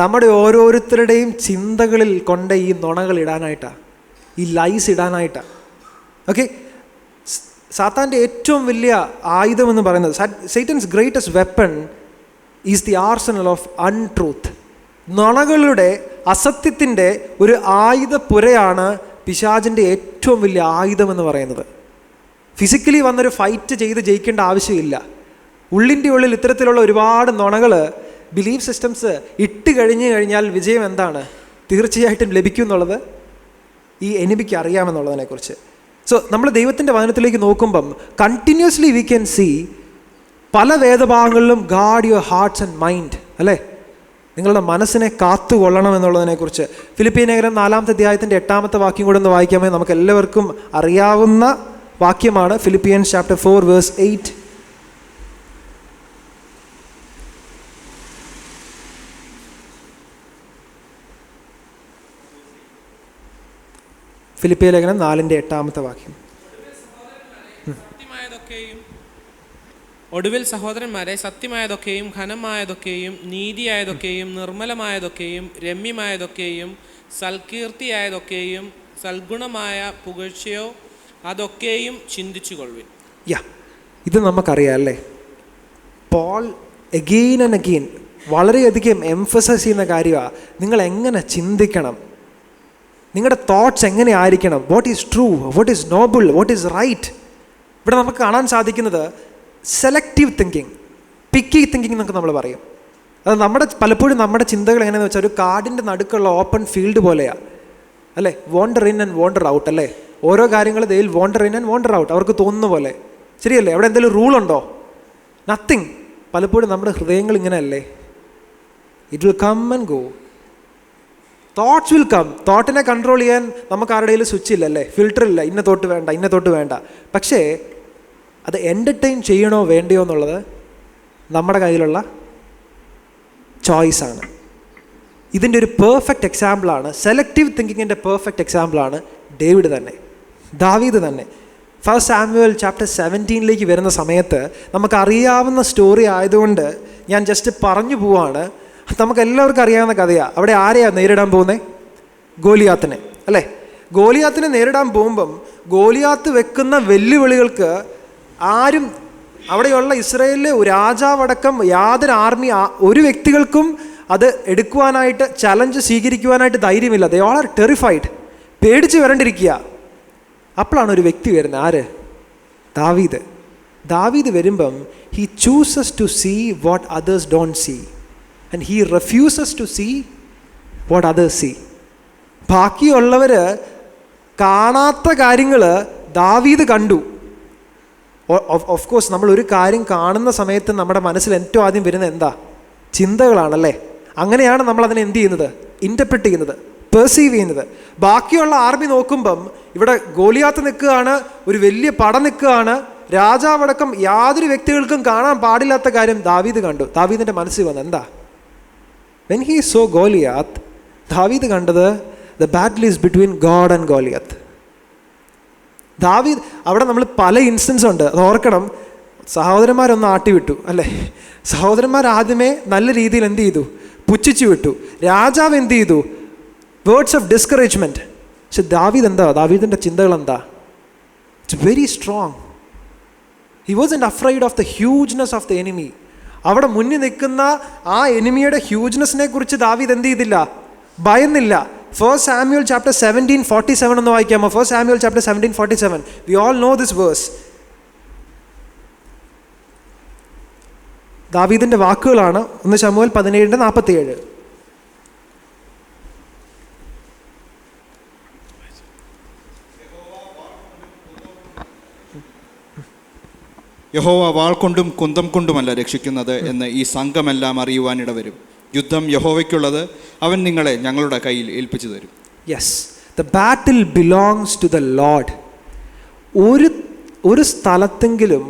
നമ്മുടെ ഓരോരുത്തരുടെയും ചിന്തകളിൽ കൊണ്ട് ഈ നുണകൾ ഇടാനായിട്ടാണ്, ഈ ലൈസ് ഇടാനായിട്ടാണ്. ഓക്കെ, സാത്താൻ്റെ ഏറ്റവും വലിയ ആയുധം എന്ന് പറയുന്നത്, Satan's greatest weapon is the arsenal of untruth. നുണകളുടെ, അസത്യത്തിൻ്റെ ഒരു ആയുധപ്പുരയാണ് പിശാചിൻ്റെ ഏറ്റവും വലിയ ആയുധം എന്ന് പറയുന്നത്. ഫിസിക്കലി വന്നൊരു ഫൈറ്റ് ചെയ്ത് ജയിക്കേണ്ട ആവശ്യമില്ല. ഉള്ളിൻ്റെ ഉള്ളിൽ ഇത്തരത്തിലുള്ള ഒരുപാട് നുണകൾ, ബിലീഫ് സിസ്റ്റംസ് ഇട്ട് കഴിഞ്ഞാൽ വിജയം എന്താണ്? തീർച്ചയായിട്ടും ലഭിക്കും എന്നുള്ളത് ഈ എനിമിക്ക് അറിയാമെന്നുള്ളതിനെക്കുറിച്ച്. സോ നമ്മൾ ദൈവത്തിൻ്റെ വചനത്തിലേക്ക് നോക്കുമ്പം കണ്ടിന്യൂസ്ലി വി ക്യാൻ സീ പല വേദഭാഗങ്ങളിലും guard your hearts and mind, അല്ലേ? നിങ്ങളുടെ മനസ്സിനെ കാത്തുകൊള്ളണം എന്നുള്ളതിനെക്കുറിച്ച്. ഫിലിപ്പിയ ലേഖനം 4-ാമത്തെ അധ്യായത്തിൻ്റെ 8-ാമത്തെ വാക്യം കൂടെ ഒന്ന് വായിക്കാമേ? നമുക്ക് എല്ലാവർക്കും അറിയാവുന്ന വാക്യമാണ്. Philippians chapter 4 verse 8. ഫിലിപ്പിയ ലേഖനം 4-ാമത്തെ വാക്യം. ഒടുവിൽ സഹോദരന്മാരെ, സത്യമായതൊക്കെയും ഘനമായതൊക്കെയും നീതിയായതൊക്കെയും നിർമ്മലമായതൊക്കെയും രമ്യമായതൊക്കെയും സൽകീർത്തിയായതൊക്കെയും സൽഗുണമായ പുകഴ്ചയോ അതൊക്കെയും ചിന്തിച്ചുകൊള്ളുവിൻ. ഇത് നമുക്കറിയാം, അല്ലേ? പോൾ അഗെയിൻ ആൻഡ് അഗെയിൻ വളരെയധികം എംഫസൈസ് ചെയ്യുന്ന കാര്യമാണ് നിങ്ങൾ എങ്ങനെ ചിന്തിക്കണം, നിങ്ങളുടെ തോട്ട്സ് എങ്ങനെ ആയിരിക്കണം, what is true, what is noble, what is right. ഇവിടെ നമുക്ക് കാണാൻ സാധിക്കുന്നത് സെലക്റ്റീവ് തിങ്കിങ്, പിക്കി തിങ്കിങ് എന്നൊക്കെ നമ്മൾ പറയും. അത് പലപ്പോഴും നമ്മുടെ ചിന്തകൾ എങ്ങനെയാണെന്ന് വെച്ചാൽ ഒരു കാടിൻ്റെ നടുക്കുള്ള ഓപ്പൺ ഫീൽഡ് പോലെയാണ്, അല്ലേ? Von der in and von der out, അല്ലേ? ഓരോ കാര്യങ്ങൾ they will von der in and von der out, അവർക്ക് തോന്നുന്ന പോലെ. ശരിയല്ലേ? അവിടെ എന്തെങ്കിലും റൂളുണ്ടോ? നത്തിങ്. പലപ്പോഴും നമ്മുടെ ഹൃദയങ്ങൾ ഇങ്ങനെയല്ലേ? It will come and go. Thoughts will come. തോട്ടിനെ കൺട്രോൾ ചെയ്യാൻ നമുക്ക് ആരുടെയും സ്വിച്ച് ഇല്ല, അല്ലേ? ഫിൽറ്റർ ഇല്ല, ഇന്ന തോട്ട് വേണ്ട, ഇന്ന തോട്ട് വേണ്ട. പക്ഷേ അത് എൻ്റർടൈൻ ചെയ്യണോ വേണ്ടയോ എന്നുള്ളത് നമ്മുടെ കയ്യിലുള്ള ചോയ്സാണ്. ഇതിൻ്റെ ഒരു പെർഫെക്റ്റ് എക്സാമ്പിളാണ്, സെലക്റ്റീവ് തിങ്കിങ്ങിൻ്റെ പെർഫെക്റ്റ് എക്സാമ്പിളാണ് ദാവീദ് തന്നെ. 1 സാമുവേൽ ചാപ്റ്റർ 17 വരുന്ന സമയത്ത് നമുക്കറിയാവുന്ന സ്റ്റോറി ആയതുകൊണ്ട് ഞാൻ ജസ്റ്റ് പറഞ്ഞു പോവാണ്. നമുക്ക് എല്ലാവർക്കും അറിയാവുന്ന കഥയാണ്. അവിടെ ആരെയാണ് നേരിടാൻ പോകുന്നത്? ഗോലിയാത്തിനെ, അല്ലേ? ഗോലിയാത്തിനെ നേരിടാൻ പോകുമ്പം ഗോലിയാത്ത് വെക്കുന്ന വെല്ലുവിളികൾക്ക് ആരും, അവിടെയുള്ള ഇസ്രായേലിലെ രാജാവടക്കം യാതൊരു ആർമി, ഒരു വ്യക്തികൾക്കും അത് എടുക്കുവാനായിട്ട്, ചലഞ്ച് സ്വീകരിക്കുവാനായിട്ട് ധൈര്യമില്ല. ദേ ഓൾ ആർ ടെറിഫൈഡ്, പേടിച്ച് വരണ്ടിരിക്കുക. അപ്പോഴാണ് ഒരു വ്യക്തി വരുന്നത്. ആര്? ദാവീദ് വരുമ്പം he chooses to see what others don't see and he refuses to see what others see. ബാക്കിയുള്ളവർ കാണാത്ത കാര്യങ്ങൾ ദാവീദ് കണ്ടു. ഓഫ് കോഴ്സ് നമ്മൾ ഒരു കാര്യം കാണുന്ന സമയത്ത് നമ്മുടെ മനസ്സിൽ ഏറ്റവും ആദ്യം വരുന്നത് എന്താ? ചിന്തകളാണല്ലേ? അങ്ങനെയാണ് നമ്മൾ അതിനെ എന്ത് ചെയ്യുന്നത്? ഇൻ്റർപ്രറ്റ് ചെയ്യുന്നത്, പെർസീവ് ചെയ്യുന്നത്. ബാക്കിയുള്ള ആർമി നോക്കുമ്പം ഇവിടെ ഗോലിയാത്ത് നിൽക്കുകയാണ്, ഒരു വലിയ പട നിൽക്കുകയാണ്, രാജാവടക്കം യാതൊരു വ്യക്തികൾക്കും കാണാൻ പാടില്ലാത്ത കാര്യം ദാവീദ് കണ്ടു. ദാവീദിൻ്റെ മനസ്സിൽ വന്നത് എന്താ? വെൻ ഹി സോ ഗോലിയാത്ത്, ദാവീദ് കണ്ടത് the battle is between God and Goliath. ദാവീദ് അവിടെ നമ്മൾ പല ഇൻസ്റ്റൻസ് ഉണ്ട്, അത് ഓർക്കണം. സഹോദരന്മാരൊന്ന് ആട്ടിവിട്ടു, അല്ലേ? സഹോദരന്മാർ ആദ്യമേ നല്ല രീതിയിൽ എന്ത് ചെയ്തു? പുച്ഛിച്ചു വിട്ടു. രാജാവ് എന്ത് ചെയ്തു? Words of discouragement. പക്ഷെ ദാവീദിൻ്റെ ചിന്തകൾ എന്താ? It's very strong. He wasn't afraid of the hugeness of the enemy. അവിടെ മുന്നിൽ നിൽക്കുന്ന ആ എനിമിയുടെ ഹ്യൂജ്നെസ്സിനെ കുറിച്ച് ദാവീദ് എന്ത് ചെയ്തില്ല? ഭയന്നില്ല. 1 സാമുവേൽ ചാപ്റ്റർ 17:47 ഒന്ന് വായിക്കാമോ? 1 Samuel chapter 17:47. We all know this verse. ദാവീദിൻ്റെ വാക്കുകളാണ്. 1 ശമൂവേൽ 17:47. യഹോവ വാൾ കൊണ്ടും കുന്തം കൊണ്ടുമല്ല രക്ഷിക്കുന്നത് എന്ന് ഈ സംഘമെല്ലാം അറിയുവാനിടവരും. യുദ്ധം യഹോവയ്ക്കുള്ളത്, അവൻ നിങ്ങളെ ഞങ്ങളുടെ കയ്യിൽ ഏൽപ്പിച്ചു തരും. Yes, the battle belongs to the lord. ഒരു സ്ഥലത്തെങ്കിലും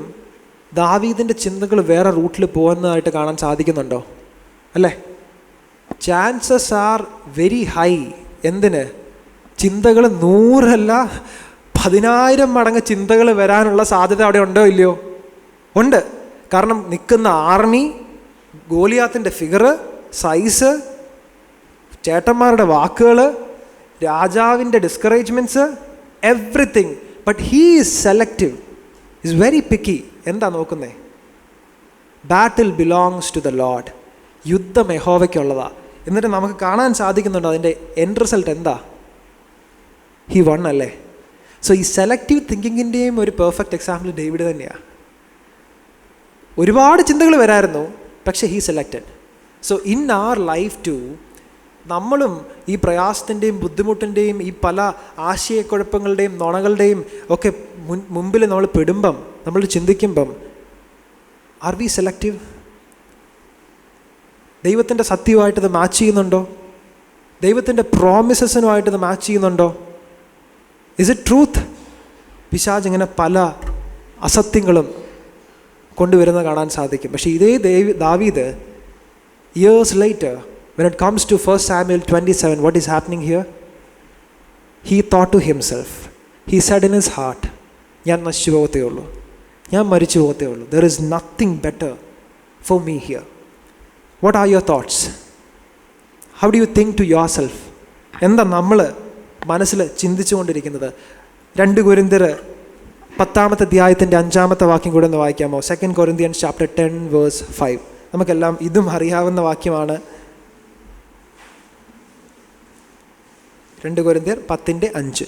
ദാവീദിൻ്റെ ചിന്തകൾ വേറെ റൂട്ടിൽ പോകുന്നതായിട്ട് കാണാൻ സാധിക്കുന്നുണ്ടോ? അല്ലേ? Chances are very high. എന്തിന്? ചിന്തകൾ 100 അല്ല 10,000 മടങ്ങ് ചിന്തകൾ വരാനുള്ള സാധ്യത അവിടെ ഉണ്ടോ ഇല്ലയോ? ഉണ്ട്. കാരണം നിൽക്കുന്ന ആർമി, ഗോലിയാത്തിൻ്റെ ഫിഗർ, സൈസ്, ചേട്ടന്മാരുടെ വാക്കുകൾ, രാജാവിൻ്റെ discouragements, everything. But he is selective, is very picky. എന്താ നോക്കുന്നേ? Battle belongs to the Lord. യുദ്ധം യഹോവയ്ക്കുള്ളതാ. എന്നിട്ട് നമുക്ക് കാണാൻ സാധിക്കുന്നുണ്ട് അതിൻ്റെ എൻഡ് റിസൾട്ട് എന്താ? ഹി വൺ അല്ലേ? സോ ഈ സെലക്റ്റീവ് തിങ്കിങ്ങിൻ്റെയും ഒരു പെർഫെക്റ്റ് എക്സാമ്പിൾ ഡേവിഡ് തന്നെയാണ്. ഒരുപാട് ചിന്തകൾ വരായിരുന്നു, പക്ഷേ he selected. So in our life too, നമ്മളും ഈ പ്രയാസത്തിൻ്റെയും ബുദ്ധിമുട്ടിൻ്റെയും ഈ പല ആശയക്കുഴപ്പങ്ങളുടെയും നുണകളുടെയും ഒക്കെ മുമ്പിൽ നമ്മൾ പെടുമ്പം, നമ്മൾ ചിന്തിക്കുമ്പം, ആർ വി സെലക്റ്റീവ്? ദൈവത്തിൻ്റെ സത്യമായിട്ടത് മാച്ച് ചെയ്യുന്നുണ്ടോ? ദൈവത്തിൻ്റെ പ്രോമിസസിനുമായിട്ടത് മാച്ച് ചെയ്യുന്നുണ്ടോ? Is it truth? പിശാച് ഇങ്ങനെ പല അസത്യങ്ങളും കൊണ്ടുവരുന്ന കാണാൻ സാധിക്കും. പക്ഷേ ഇതേ ദാവീദ് years later, when it comes to 1 Samuel 27, what is happening here? He thought to himself, he said in his heart, ഞാൻ നശിച്ചു പോകത്തേ ഉള്ളൂ, ഞാൻ മരിച്ചു പോകത്തേ ഉള്ളൂ. There is nothing better for me here. What are your thoughts? How do you think to yourself? എന്താ നമ്മൾ മനസ്സിൽ ചിന്തിച്ചുകൊണ്ടിരിക്കുന്നത്? 2 കൊരിന്ത്യർ 10-ാമത്തെ അധ്യായത്തിൻ്റെ 5-ാമത്തെ വാക്യം കൂടെ ഒന്ന് വായിക്കാമോ? 2 Corinthians chapter 10 verse 5. നമുക്കെല്ലാം ഇതും അറിയാവുന്ന വാക്യമാണ്. 2 കൊരിന്ത്യർ 10:5.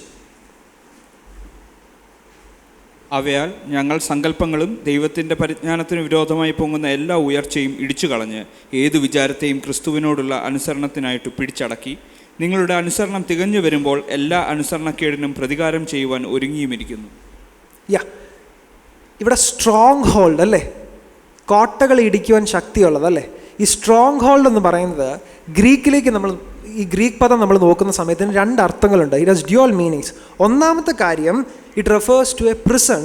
അവയാൽ ഞങ്ങൾ സങ്കല്പങ്ങളും ദൈവത്തിൻ്റെ പരിജ്ഞാനത്തിന് വിരോധമായി പൊങ്ങുന്ന എല്ലാ ഉയർച്ചയും ഇടിച്ചു കളഞ്ഞ് ഏതു വിചാരത്തെയും ക്രിസ്തുവിനോടുള്ള അനുസരണത്തിനായിട്ട് പിടിച്ചടക്കി നിങ്ങളുടെ അനുസരണം തികഞ്ഞു വരുമ്പോൾ എല്ലാ അനുസരണക്കേടിനും പ്രതികാരം ചെയ്യുവാൻ ഒരുങ്ങിയുമിരിക്കുന്നു. ഇവിടെ സ്ട്രോങ് ഹോൾഡ് അല്ലേ? കോട്ടകൾ ഇടിക്കുവാൻ ശക്തിയുള്ളതല്ലേ? ഈ സ്ട്രോങ് ഹോൾഡ് എന്ന് പറയുന്നത് ഗ്രീക്കിലേക്ക് ഈ ഗ്രീക്ക് പദം നമ്മൾ നോക്കുന്ന സമയത്ത് 2 അർത്ഥങ്ങളുണ്ട്. It has dual meanings. ഒന്നാമത്തെ കാര്യം, it refers to a prison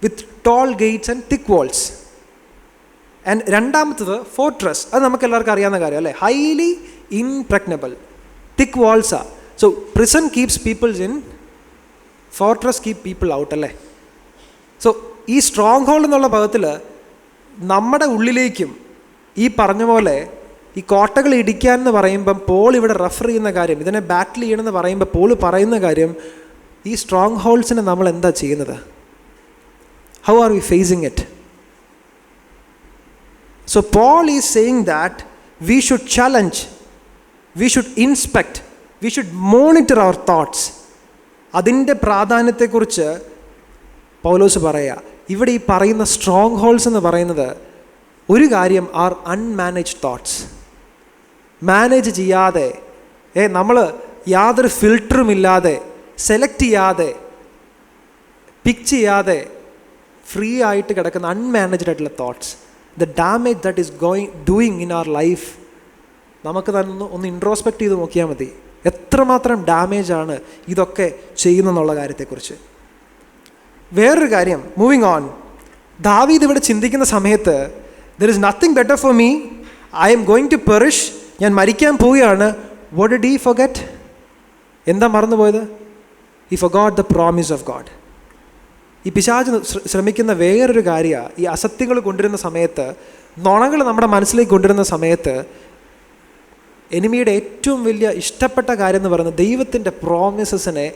with tall gates and thick walls. And രണ്ടാമത്തത് ഫോർട്രസ്. അത് നമുക്ക് എല്ലാവർക്കും അറിയാവുന്ന കാര്യം അല്ലേ? ഹൈലി ഇംപ്രഗ്നബിൾ, തിക്ക് വാൾസാ. So prison keeps peoples in, fortress keep people out അല്ലേ? സോ ഈ സ്ട്രോങ് ഹോൾഡ് എന്നുള്ള പദത്തിൽ നമ്മുടെ ഉള്ളിലേക്കും ഈ പറഞ്ഞ പോലെ ഈ കോട്ടകൾ ഇടിക്കാൻ എന്ന് പറയുമ്പം പോൾ ഇവിടെ റെഫർ ചെയ്യുന്ന കാര്യം, ഇതിനെ ബാറ്റിൽ ചെയ്യണമെന്ന് പറയുമ്പോൾ പോൾ പറയുന്ന കാര്യം, ഈ സ്ട്രോങ് ഹോൾഡ്സിനെ നമ്മൾ എന്താ ചെയ്യുന്നത്? How are we facing it? So Paul is saying that we should challenge, we should inspect, we should monitor our thoughts. അതിൻ്റെ പ്രാധാന്യത്തെക്കുറിച്ച് പൗലോസ് പറയുക. ഇവിടെ ഈ പറയുന്ന സ്ട്രോങ് ഹോൾഡ്സ് എന്ന് പറയുന്നത് ഒരു കാര്യം, ആർ അൺമാനേജ്ഡ് തോട്ട്സ്. മാനേജ് ചെയ്യാതെ, നമ്മൾ യാതൊരു ഫിൽറ്ററും ഇല്ലാതെ, സെലക്ട് ചെയ്യാതെ, പിക്ക് ചെയ്യാതെ ഫ്രീ ആയിട്ട് കിടക്കുന്ന അൺമാനേജ്ഡ് ആയിട്ടുള്ള thoughts, the damage that is doing in our life. നമുക്ക് തന്നെ ഒന്ന് ഇൻട്രോസ്പെക്റ്റ് ചെയ്ത് നോക്കിയാൽ മതി, എത്രമാത്രം ഡാമേജാണ് ഇതൊക്കെ ചെയ്യുന്നെന്നുള്ള കാര്യത്തെക്കുറിച്ച്. വേറൊരു കാര്യം, മൂവിങ് ഓൺ, ദാവീദ് ഇവിടെ ചിന്തിക്കുന്ന സമയത്ത്, there is nothing better for me, I am going to perish, ഞാൻ മരിക്കാൻ പോവുകയാണ്. What did he forget? എന്താ മറന്നുപോയത്? He forgot the promise of God. ഈ പിശാച് ശ്രമിക്കുന്ന വേറൊരു കാര്യമാണ്, ഈ അസത്യങ്ങൾ കൊണ്ടുവരുന്ന സമയത്ത്, നുണകൾ നമ്മുടെ മനസ്സിലേക്ക് കൊണ്ടുവരുന്ന സമയത്ത്, എനിമിയുടെ ഏറ്റവും വലിയ ഇഷ്ടപ്പെട്ട കാര്യം എന്ന് പറയുന്നത് ദൈവത്തിൻ്റെ പ്രോമിസസിനെ,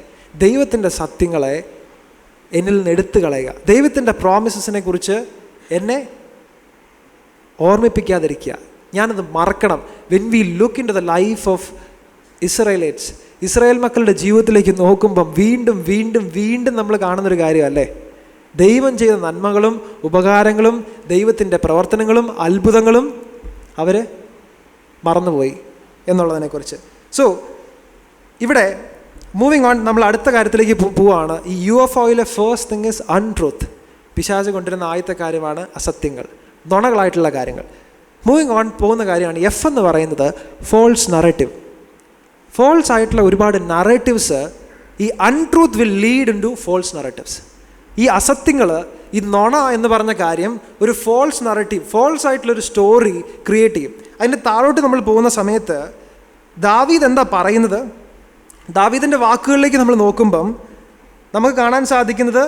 ദൈവത്തിൻ്റെ സത്യങ്ങളെ എന്നിൽ നിന്ന് എടുത്തു കളയുക. ദൈവത്തിൻ്റെ പ്രോമിസസിനെ കുറിച്ച് എന്നെ ഓർമ്മിപ്പിക്കാതിരിക്കുക, ഞാനത് മറക്കണം. When we look in to the life of Israelites, Israel മക്കളുടെ ജീവിതത്തിലേക്ക് നോക്കുമ്പം വീണ്ടും വീണ്ടും വീണ്ടും നമ്മൾ കാണുന്നൊരു കാര്യമല്ലേ, ദൈവം ചെയ്ത നന്മകളും ഉപകാരങ്ങളും ദൈവത്തിൻ്റെ പ്രവർത്തനങ്ങളും അത്ഭുതങ്ങളും അവർ മറന്നുപോയി എന്നുള്ളതിനെക്കുറിച്ച്. സോ ഇവിടെ മൂവിങ് ഓൺ, നമ്മൾ അടുത്ത കാര്യത്തിലേക്ക് പോവുകയാണ്. ഈ UFOയിലെ ഫസ്റ്റ് തിങ് ഇസ് അൺട്രൂത്ത്. പിശാച് കൊണ്ടുവരുന്ന ആദ്യത്തെ കാര്യമാണ് അസത്യങ്ങൾ, നുണകളായിട്ടുള്ള കാര്യങ്ങൾ. മൂവിങ് ഓൺ പോകുന്ന കാര്യമാണ് എഫ് എന്ന് പറയുന്നത് ഫോൾസ് നറേറ്റീവ്. ഫോൾസ് ആയിട്ടുള്ള ഒരുപാട് നറേറ്റീവ്സ്, ഈ untruth will lead in to false narratives. ഈ അസത്യങ്ങൾ, ഈ നുണ എന്ന് പറഞ്ഞ കാര്യം ഒരു ഫോൾസ് നറേറ്റീവ്, ഫോൾസ് ആയിട്ടുള്ളൊരു സ്റ്റോറി ക്രിയേറ്റ് ചെയ്യും. അതിൻ്റെ താഴോട്ട് നമ്മൾ പോകുന്ന സമയത്ത് ദാവീദ് എന്താ പറയുന്നത്? ദാവീദിൻ്റെ വാക്കുകളിലേക്ക് നമ്മൾ നോക്കുമ്പം നമുക്ക് കാണാൻ സാധിക്കുന്നത്,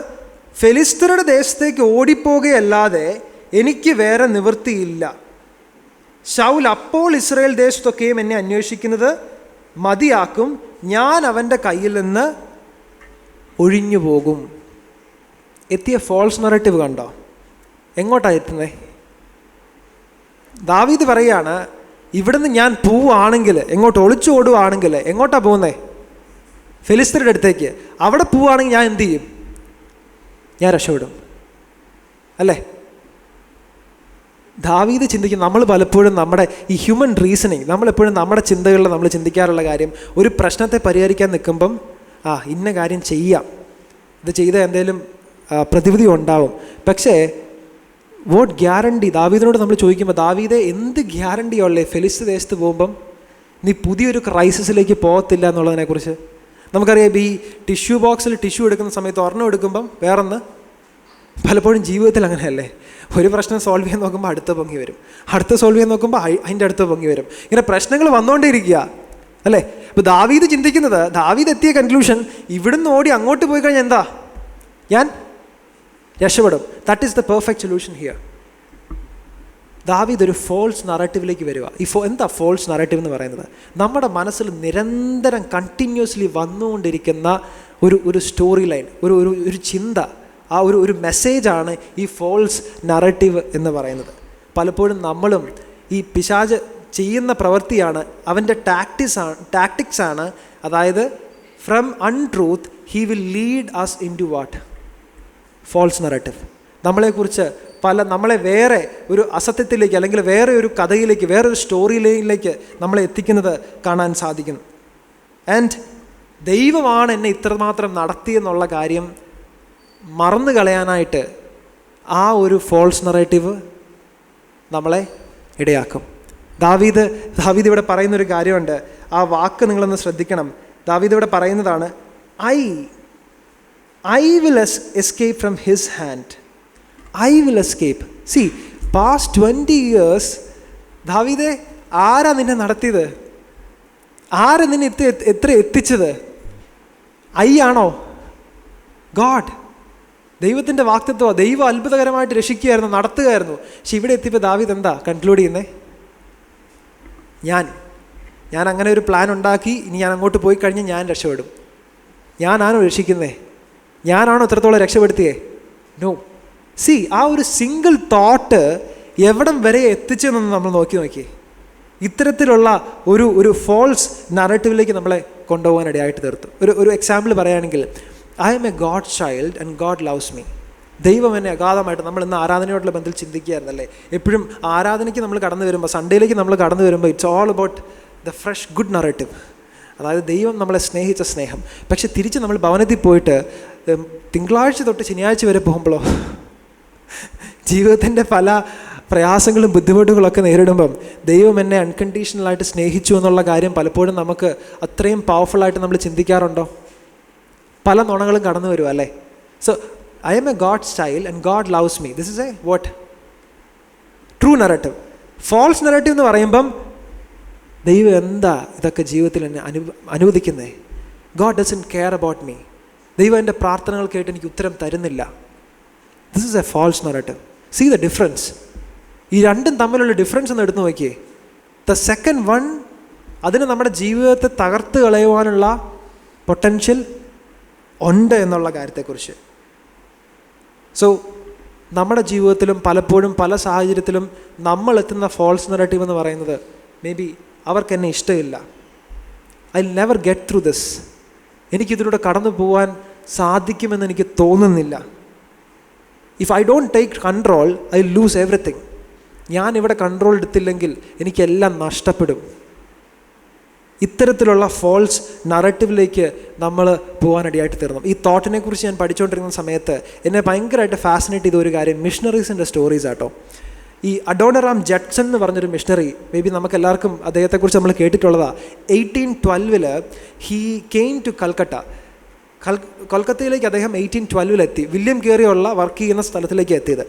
ഫെലിസ്ത്യരുടെ ദേശത്തേക്ക് ഓടിപ്പോകുകയല്ലാതെ എനിക്ക് വേറെ നിവൃത്തിയില്ല. ശൗൽ അപ്പോൾ ഇസ്രായേൽ ദേശത്തൊക്കെയും എന്നെ അന്വേഷിക്കുന്നത് മതിയാക്കും, ഞാൻ അവൻ്റെ കയ്യിൽ നിന്ന് ഒഴിഞ്ഞു പോകും. എത്തിയ ഫോൾസ് നറേറ്റീവ് കണ്ടോ? എങ്ങോട്ടാണ് എത്തുന്നത്? ദാവീദ് പറയാണ്, ഇവിടുന്ന് ഞാൻ പോവുകയാണെങ്കിൽ, എങ്ങോട്ട് ഒളിച്ചോടുകയാണെങ്കിൽ എങ്ങോട്ടാണ് പോകുന്നത്? ഫെലിസ്ത്യരുടെ അടുത്തേക്ക്. അവിടെ പോവുകയാണെങ്കിൽ ഞാൻ എന്തു ചെയ്യും? ഞാൻ രക്ഷപ്പെടും, അല്ലേ? ദാവീദ് ചിന്തിക്കും. നമ്മൾ പലപ്പോഴും നമ്മുടെ ഈ ഹ്യൂമൻ റീസണിങ്, നമ്മളെപ്പോഴും നമ്മുടെ ചിന്തകളിൽ നമ്മൾ ചിന്തിക്കാറുള്ള കാര്യം, ഒരു പ്രശ്നത്തെ പരിഹരിക്കാൻ നിൽക്കുമ്പം ഇന്ന കാര്യം ചെയ്യാം, ഇത് ചെയ്ത എന്തെങ്കിലും പ്രതിവിധി ഉണ്ടാവും. പക്ഷേ വോട്ട് ഗ്യാരണ്ടി? ദാവീദിനോട് നമ്മൾ ചോദിക്കുമ്പോൾ, ദാവീദെ എന്ത് ഗ്യാരണ്ടിയുള്ളേ ഫെലിസ്ത്യ ദേശത്ത് പോകുമ്പം നീ പുതിയൊരു ക്രൈസിസിലേക്ക് പോകത്തില്ല എന്നുള്ളതിനെക്കുറിച്ച്? നമുക്കറിയാം, ഈ ടിഷ്യൂ ബോക്സിൽ ടിഷ്യൂ എടുക്കുന്ന സമയത്ത് ഒരെണ്ണം എടുക്കുമ്പം വേറൊന്ന്. പലപ്പോഴും ജീവിതത്തിൽ അങ്ങനെയല്ലേ, ഒരു പ്രശ്നം സോൾവ് ചെയ്യാൻ നോക്കുമ്പോൾ അടുത്ത പൊങ്ങി വരും, അടുത്ത സോൾവ് ചെയ്യാൻ നോക്കുമ്പോൾ അതിൻ്റെ അടുത്ത് പൊങ്ങി വരും. ഇങ്ങനെ പ്രശ്നങ്ങൾ വന്നുകൊണ്ടേയിരിക്കുക, അല്ലേ? അപ്പോൾ ദാവീദ് ചിന്തിക്കുന്നത്, ദാവീദ് എത്തിയ കൺക്ലൂഷൻ, ഇവിടുന്ന് ഓടി അങ്ങോട്ട് പോയി കഴിഞ്ഞാൽ എന്താ, ഞാൻ രക്ഷപ്പെടും. That is the perfect solution here. ദാവീദ് ഒരു ഫോൾസ് നറേറ്റീവിലേക്ക് വരിക. എന്താ ഫോൾസ് നറേറ്റീവ് എന്ന് പറയുന്നത്? നമ്മുടെ മനസ്സിൽ നിരന്തരം കണ്ടിന്യൂസ്ലി വന്നുകൊണ്ടിരിക്കുന്ന ഒരു സ്റ്റോറി ലൈൻ, ഒരു ചിന്ത, ആ ഒരു മെസ്സേജാണ് ഈ ഫോൾസ് നറേറ്റീവ് എന്ന് പറയുന്നത്. പലപ്പോഴും നമ്മളും ഈ പിശാച് ചെയ്യുന്ന പ്രവൃത്തിയാണ്, അവൻ്റെ ടാക്ടിക്സ് ആണ്. അതായത് from untruth he will lead us in to what? False narrative. നമ്മളെക്കുറിച്ച് നമ്മളെ വേറെ ഒരു അസത്യത്തിലേക്ക്, അല്ലെങ്കിൽ വേറെ ഒരു കഥയിലേക്ക്, വേറൊരു സ്റ്റോറി ലൈനിലേക്ക് നമ്മളെ എത്തിക്കുന്നത് കാണാൻ സാധിക്കുന്നു. ആൻഡ് ദൈവമാണ് എന്നെ ഇത്രമാത്രം നടത്തിയെന്നുള്ള കാര്യം മറന്നു കളയാനായിട്ട് ആ ഒരു ഫോൾസ് നറേറ്റീവ് നമ്മളെ ഇടയാക്കും. ദാവീദ് ഇവിടെ പറയുന്നൊരു കാര്യമുണ്ട്, ആ വാക്ക് നിങ്ങളൊന്ന് ശ്രദ്ധിക്കണം. ദാവീദ് ഇവിടെ പറയുന്നതാണ്, I will escape from his hand. I will escape. See, past 20 years, ദാവീദേ, ആരാ നിന്നെ നടത്തിയത്? ആരാ നിന്നെ എത്ര എത്തിച്ചത്? ആണോ? ഗോഡ്. ദൈവത്തിൻ്റെ വാക്തത്വം. ദൈവം അത്ഭുതകരമായിട്ട് രക്ഷിക്കുകയായിരുന്നു, നടത്തുകയായിരുന്നു. പക്ഷെ ഇവിടെ എത്തിയപ്പോൾ ദാവീദ് എന്താ കൺക്ലൂഡ് ചെയ്യുന്നത്? ഞാൻ അങ്ങനെ ഒരു പ്ലാൻ ഉണ്ടാക്കി, ഇനി ഞാൻ അങ്ങോട്ട് പോയി കഴിഞ്ഞാൽ ഞാൻ രക്ഷപ്പെടും. ഞാനാണോ രക്ഷിക്കുന്നേ? ഞാനാണോ ഇത്രത്തോളം രക്ഷപ്പെടുത്തിയേ? നോ. സി, ആ ഒരു സിംഗിൾ തോട്ട് എവിടം വരെ എത്തിച്ചെന്നൊന്ന് നമ്മൾ നോക്കിയേ. ഇത്തരത്തിലുള്ള ഒരു ഫോൾസ് നറേറ്റീവിലേക്ക് നമ്മളെ കൊണ്ടുപോകാനിടയായിട്ട് തീർത്തു. ഒരു എക്സാമ്പിൾ പറയുകയാണെങ്കിൽ, I am a God child and God loves me. ദൈവം എന്നെ അഗാധമായിട്ട്, നമ്മൾ ഇന്ന് ആരാധനയോടുള്ള ബന്ധത്തിൽ ചിന്തിക്കുകയായിരുന്നല്ലേ. എപ്പോഴും ആരാധനയ്ക്ക് നമ്മൾ കടന്നു വരുമ്പോൾ, സൺഡേയിലേക്ക് നമ്മൾ കടന്നു വരുമ്പോൾ, it's all about the fresh good narrative. അതായത് ദൈവം നമ്മളെ സ്നേഹിച്ച സ്നേഹം. പക്ഷെ തിരിച്ച് നമ്മൾ ഭവനത്തിൽ പോയിട്ട് തിങ്കളാഴ്ച തൊട്ട് ശനിയാഴ്ച വരെ പോകുമ്പോഴോ, ജീവിതത്തിൻ്റെ പല പ്രയാസങ്ങളും ബുദ്ധിമുട്ടുകളൊക്കെ നേരിടുമ്പം ദൈവം എന്നെ അൺകണ്ടീഷണലായിട്ട് സ്നേഹിച്ചു എന്നുള്ള കാര്യം പലപ്പോഴും നമുക്ക് അത്രയും പവർഫുള്ളായിട്ട് നമ്മൾ ചിന്തിക്കാറുണ്ടോ? പല നുണകളും കടന്നു വരും, അല്ലേ? So I am a God child and God loves me. This is a what? True narrative. False narrative എന്ന് പറയുമ്പം, ദൈവം എന്താ ഇതൊക്കെ ജീവിതത്തിൽ എന്നെ അനുവദിക്കുന്നേ? God doesn't care about me. ദൈവം എൻ്റെ പ്രാർത്ഥനകൾ കേട്ട് എനിക്ക് ഉത്തരം തരുന്നില്ല. This is a false narrative. See the difference. ഈ രണ്ടും തമ്മിലുള്ള ഡിഫറൻസ് ഒന്ന് എടുത്തു നോക്കിയേ. ദ സെക്കൻഡ് വൺ, അതിന് നമ്മുടെ ജീവിതത്തെ തകർത്ത് കളയുവാനുള്ള പൊട്ടൻഷ്യൽ ഉണ്ട് എന്നുള്ള കാര്യത്തെക്കുറിച്ച്. സോ നമ്മുടെ ജീവിതത്തിലും പലപ്പോഴും പല സാഹചര്യത്തിലും നമ്മൾ എത്തുന്ന ഫോൾസ് നറേറ്റീവ് എന്ന് പറയുന്നത്, മേ ബി അവർക്ക് എന്നെ ഇഷ്ടമില്ല, I will never get through this, എനിക്കിതിലൂടെ കടന്നു പോകാൻ സാധിക്കുമെന്ന് എനിക്ക് തോന്നുന്നില്ല. If I don't take control I lose everything. ഞാനിവിടെ കൺട്രോൾ എടുത്തില്ലെങ്കിൽ എനിക്കെല്ലാം നഷ്ടപ്പെടും. ഇത്തരത്തിലുള്ള ഫോൾസ് നറേറ്റീവിലേക്ക് നമ്മൾ പോകാനിടയായിട്ട് തീർന്നു. ഈ തോട്ടിനെ കുറിച്ച് ഞാൻ പഠിച്ചുകൊണ്ടിരിക്കുന്ന സമയത്ത് എന്നെ ഭയങ്കരമായിട്ട് ഫാസിനേറ്റ് ചെയ്ത ഒരു കാര്യം മിഷണറീസിൻ്റെ സ്റ്റോറീസ് ആട്ടോ. ഈ അഡോണറാം ജഡ്സൺ എന്ന് പറഞ്ഞൊരു മിഷണറി, മേ ബി നമുക്ക് എല്ലാവർക്കും അദ്ദേഹത്തെക്കുറിച്ച് നമ്മൾ കേട്ടിട്ടുള്ളതാണ്. 1812 ഹീ കെയിം ടു കൽക്കട്ട. കൊൽക്കത്തയിലേക്ക് അദ്ദേഹം 1812 എത്തി. വില്യം കേറിയുള്ള വർക്ക് ചെയ്യുന്ന സ്ഥലത്തിലേക്ക് എത്തിയത്.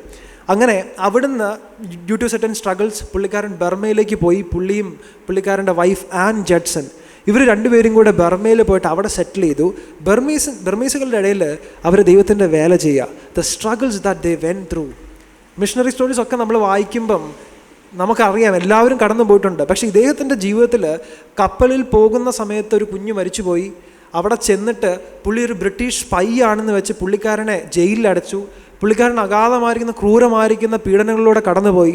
അങ്ങനെ അവിടുന്ന് ഡ്യൂ ടു സെർട്ടൻ സ്ട്രഗിൾസ് പുള്ളിക്കാരൻ ബർമയിലേക്ക് പോയി. പുള്ളിക്കാരൻ്റെ വൈഫ് ആൻ ജഡ്സൺ, ഇവർ രണ്ടുപേരും കൂടെ ബർമയിൽ പോയിട്ട് അവിടെ സെറ്റിൽ ചെയ്തു. ബർമീസുകളുടെ ഇടയിൽ അവർ ദൈവത്തിൻ്റെ വേല ചെയ്യുക. The struggles that they went through. Missionary stories ഒക്കെ നമ്മൾ വായിക്കുമ്പം നമുക്കറിയാം എല്ലാവരും കടന്നു പോയിട്ടുണ്ട്. പക്ഷേ ഇദ്ദേഹത്തിൻ്റെ ജീവിതത്തിൽ കപ്പലിൽ പോകുന്ന സമയത്ത് ഒരു കുഞ്ഞ് മരിച്ചുപോയി. അവിടെ ചെന്നിട്ട് പുള്ളി ഒരു ബ്രിട്ടീഷ് സ്പൈ ആണെന്ന് വെച്ച് പുള്ളിക്കാരനെ ജയിലിലടച്ചു. പുള്ളിക്കാരൻ അഗാധമായിരിക്കുന്ന ക്രൂരമായിരിക്കുന്ന പീഡനങ്ങളിലൂടെ കടന്നുപോയി.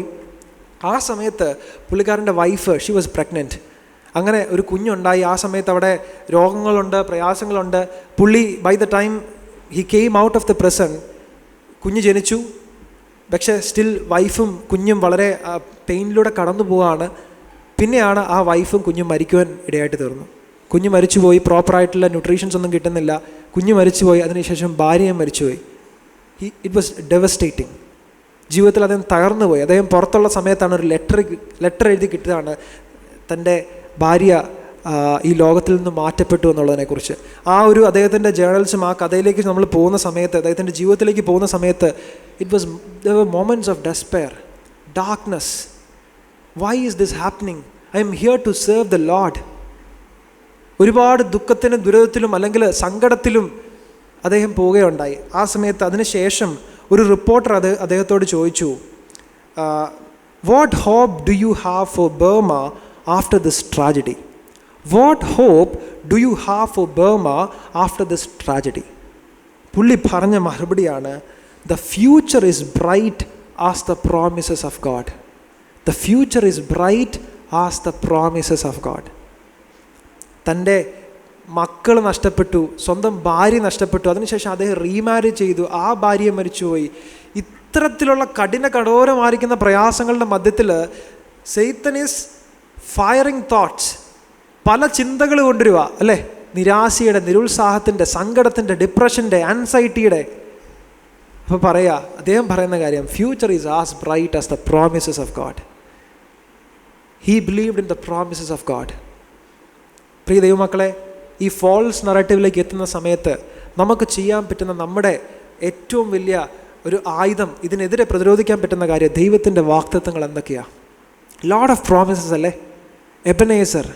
ആ സമയത്ത് പുള്ളിക്കാരൻ്റെ വൈഫ് ഷി വാസ് പ്രഗ്നൻറ്റ്. അങ്ങനെ ഒരു കുഞ്ഞുണ്ടായി. ആ സമയത്ത് അവിടെ രോഗങ്ങളുണ്ട്, പ്രയാസങ്ങളുണ്ട്. പുള്ളി by the time he came out of the prison, കുഞ്ഞ് ജനിച്ചു. പക്ഷേ സ്റ്റിൽ വൈഫും കുഞ്ഞും വളരെ പെയിനിലൂടെ കടന്നു പോവുകയാണ്. പിന്നെയാണ് ആ വൈഫും കുഞ്ഞും മരിക്കുവാൻ ഇടയായിട്ട് തീർന്നു. കുഞ്ഞ് മരിച്ചുപോയി, പ്രോപ്പറായിട്ടുള്ള ന്യൂട്രീഷൻസ് ഒന്നും കിട്ടുന്നില്ല. കുഞ്ഞ് മരിച്ചുപോയി. അതിനുശേഷം ഭാര്യയും മരിച്ചുപോയി. It was devastating. ജീവിതത്തിൽ അദ്ദേഹം തകർന്നു പോയി. അദ്ദേഹം പുറത്തുള്ള സമയത്താണ് ഒരു ലെറ്റർ എഴുതി കിട്ടിയതാണ് തൻ്റെ ഭാര്യ ഈ ലോകത്തിൽ നിന്ന് മാറ്റപ്പെട്ടു എന്നുള്ളതിനെക്കുറിച്ച്. ആ ഒരു അദ്ദേഹത്തിൻ്റെ ജേർണൽസും ആ കഥയിലേക്ക് നമ്മൾ പോകുന്ന സമയത്ത്, അദ്ദേഹത്തിൻ്റെ ജീവിതത്തിലേക്ക് പോകുന്ന സമയത്ത് there were moments of despair, darkness. Why is this happening? I am here to serve the Lord. ഒരുപാട് ദുഃഖത്തിനും ദുരിതത്തിലും അല്ലെങ്കിൽ സങ്കടത്തിലും അദ്ദേഹം പോവുകയുണ്ടായി. ആ സമയത്ത് അതിനുശേഷം ഒരു റിപ്പോർട്ടർ അദ്ദേഹത്തോട് ചോദിച്ചു, what hope do you have for Burma after this tragedy? What hope do you have for Burma after this tragedy? പുള്ളി പറഞ്ഞ മറുപടിയാണ്, the future is bright as the promises of God. The future is bright as the promises of God. തൻ്റെ മക്കൾ നഷ്ടപ്പെട്ടു, സ്വന്തം ഭാര്യ നഷ്ടപ്പെട്ടു. അതിനുശേഷം അദ്ദേഹം റീമാരേജ് ചെയ്തു. ആ ഭാര്യ മരിച്ചുപോയി. ഇത്തരത്തിലുള്ള കഠോരമായിരിക്കുന്ന പ്രയാസങ്ങളുടെ മധ്യത്തിൽ സൈത്തൻ ഈസ് ഫയറിങ് തോട്ട്സ്, പല ചിന്തകൾ കൊണ്ടുവരിക അല്ലേ? നിരാശയുടെ, നിരുത്സാഹത്തിൻ്റെ, സങ്കടത്തിൻ്റെ, ഡിപ്രഷൻ്റെ, ആൻസൈറ്റിയുടെ. അപ്പോൾ അദ്ദേഹം പറയുന്ന കാര്യം, future is as bright as the promises of God. He believed in the promises of God. പ്രിയ ദൈവമക്കളെ, ഈ ഫോൾസ് നറേറ്റീവിലേക്ക് എത്തുന്ന സമയത്ത് നമുക്ക് ചെയ്യാൻ പറ്റുന്ന നമ്മുടെ ഏറ്റവും വലിയ ഒരു ആയുധം, ഇതിനെതിരെ പ്രതിരോധിക്കാൻ പറ്റുന്ന കാര്യം, ദൈവത്തിൻ്റെ വാഗ്ദത്തങ്ങൾ എന്തൊക്കെയാണ്? ലോഡ് ഓഫ് പ്രോമിസസ് അല്ലേ? Ebenezer,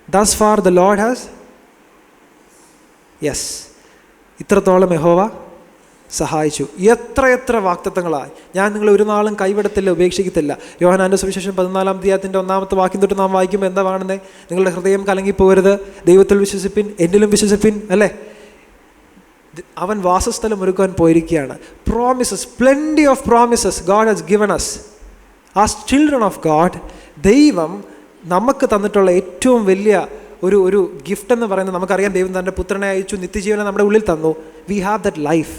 thus far the lord has, yes, ഇത്രത്തോളം യഹോവ സഹായിച്ചു. എത്ര വാഗ്ദത്തങ്ങളായി. ഞാൻ നിങ്ങളെ ഒരു നാളും കൈവിടത്തില്ല, ഉപേക്ഷിക്കത്തില്ല. യോഹന്നാന്റെ സുവിശേഷം 14-ാം അധ്യായത്തിൻ്റെ 1-ാമത്തെ വാക്യം തൊട്ട് നാം വായിക്കുമ്പോൾ എന്താ കാണുന്നത്? നിങ്ങളുടെ ഹൃദയം കലങ്ങിപ്പോകരുത്, ദൈവത്തിൽ വിശ്വസിപ്പിൻ, എന്നിലും വിശ്വസിപ്പിൻ അല്ലേ? അവൻ വാസസ്ഥലം ഒരുക്കാൻ പോയിരിക്കുകയാണ്. Promises, plenty of promises God has given us as children of God. ദൈവം നമുക്ക് തന്നിട്ടുള്ള ഏറ്റവും വലിയ ഒരു ഗിഫ്റ്റ് എന്ന് പറയുന്നത്, നമുക്കറിയാം ദൈവം തൻ്റെ പുത്രനെ അയച്ചു, നിത്യജീവനെ നമ്മുടെ ഉള്ളിൽ തന്നു. We have that life.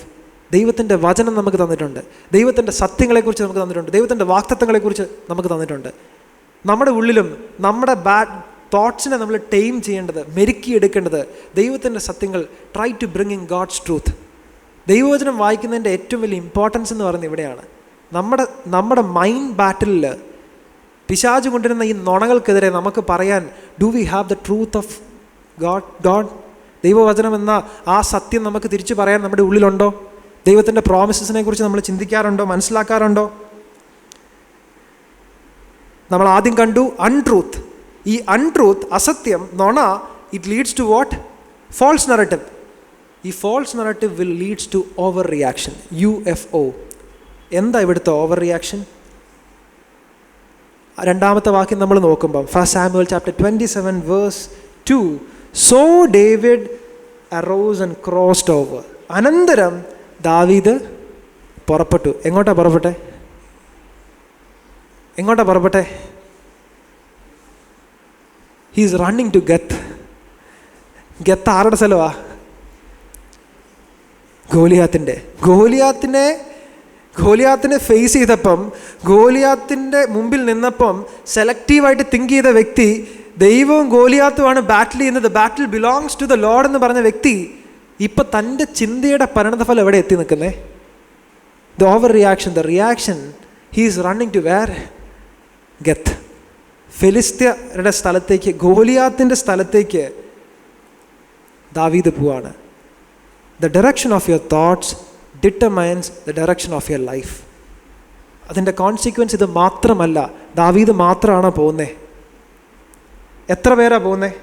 ദൈവത്തിൻ്റെ വചനം നമുക്ക് തന്നിട്ടുണ്ട്, ദൈവത്തിൻ്റെ സത്യങ്ങളെക്കുറിച്ച് നമുക്ക് തന്നിട്ടുണ്ട്, ദൈവത്തിൻ്റെ വാഗ്ദത്തങ്ങളെക്കുറിച്ച് നമുക്ക് തന്നിട്ടുണ്ട്. നമ്മുടെ ഉള്ളിലും നമ്മുടെ ബാഡ് തോട്ട്സിനെ നമ്മൾ ടൈം ചെയ്യേണ്ടത്, മെരുക്കിയെടുക്കേണ്ടത് ദൈവത്തിൻ്റെ സത്യങ്ങൾ. Try to bring in God's truth. ദൈവവചനം വായിക്കുന്നതിൻ്റെ ഏറ്റവും വലിയ ഇമ്പോർട്ടൻസ് എന്ന് പറയുന്നത് ഇവിടെയാണ്. നമ്മുടെ മൈൻഡ് ബാറ്റിലിൽ പിശാച് കൊണ്ടിരുന്ന ഈ നുണകൾക്കെതിരെ നമുക്ക് പറയാൻ, do we have the truth of God? ദൈവവചനം എന്ന ആ സത്യം നമുക്ക് തിരിച്ചു പറയാൻ നമ്മുടെ ഉള്ളിലുണ്ടോ? ദൈവത്തിൻ്റെ പ്രോമിസസിനെ കുറിച്ച് നമ്മൾ ചിന്തിക്കാറുണ്ടോ, മനസ്സിലാക്കാറുണ്ടോ? നമ്മൾ ആദ്യം കണ്ടു അൺട്രൂത്ത്. ഈ അൺട്രൂത്ത്, അസത്യം, നുണ, it leads to what? False narrative. ഈ false narrative will leads to over reaction, UFO. എന്താ ഇവിടുത്തെ ഓവർ റിയാക്ഷൻ? 2-ാമത്തെ വാക്യം നമ്മൾ നോക്കുമ്പം 1 Samuel chapter 27 verse 2, so David arose and crossed over. അനന്തരം ദാവീദ് പുറപ്പെട്ടു. എങ്ങോട്ടാ പുറപ്പെട്ടെ? ഹി ഈസ് റണ്ണിങ് ടു ഗത്ത്. ഗത്ത് ആരുടെ സ്ഥലമാ? ഗോലിയാത്തിനെ ഫേസ് ചെയ്തപ്പം, ഗോലിയാത്തിൻ്റെ മുമ്പിൽ നിന്നപ്പം സെലക്റ്റീവായിട്ട് തിങ്ക് ചെയ്ത വ്യക്തി ദൈവവും ഗോലിയാത്തുമാണ് ബാറ്റിൽ ചെയ്യുന്നത്, battle belongs to the lord എന്ന് പറഞ്ഞ വ്യക്തി ഇപ്പം തൻ്റെ ചിന്തയുടെ പരിണതഫലം എവിടെ എത്തി നിൽക്കുന്നേ? The over reaction, the reaction, he is running to where? Gath. ഫെലിസ്ത്യരുടെ സ്ഥലത്തേക്ക്, ഗോലിയാത്തിൻ്റെ സ്ഥലത്തേക്ക് ദാവീദ് പോവാണ്. The direction of your thoughts determines the direction of your life. അതിൻ്റെ കോൺസിക്വൻസ് ഇത് മാത്രമല്ല, ദാവീദ് മാത്രമാണോ പോകുന്നത്? എത്ര പേരാ പോകുന്നത്?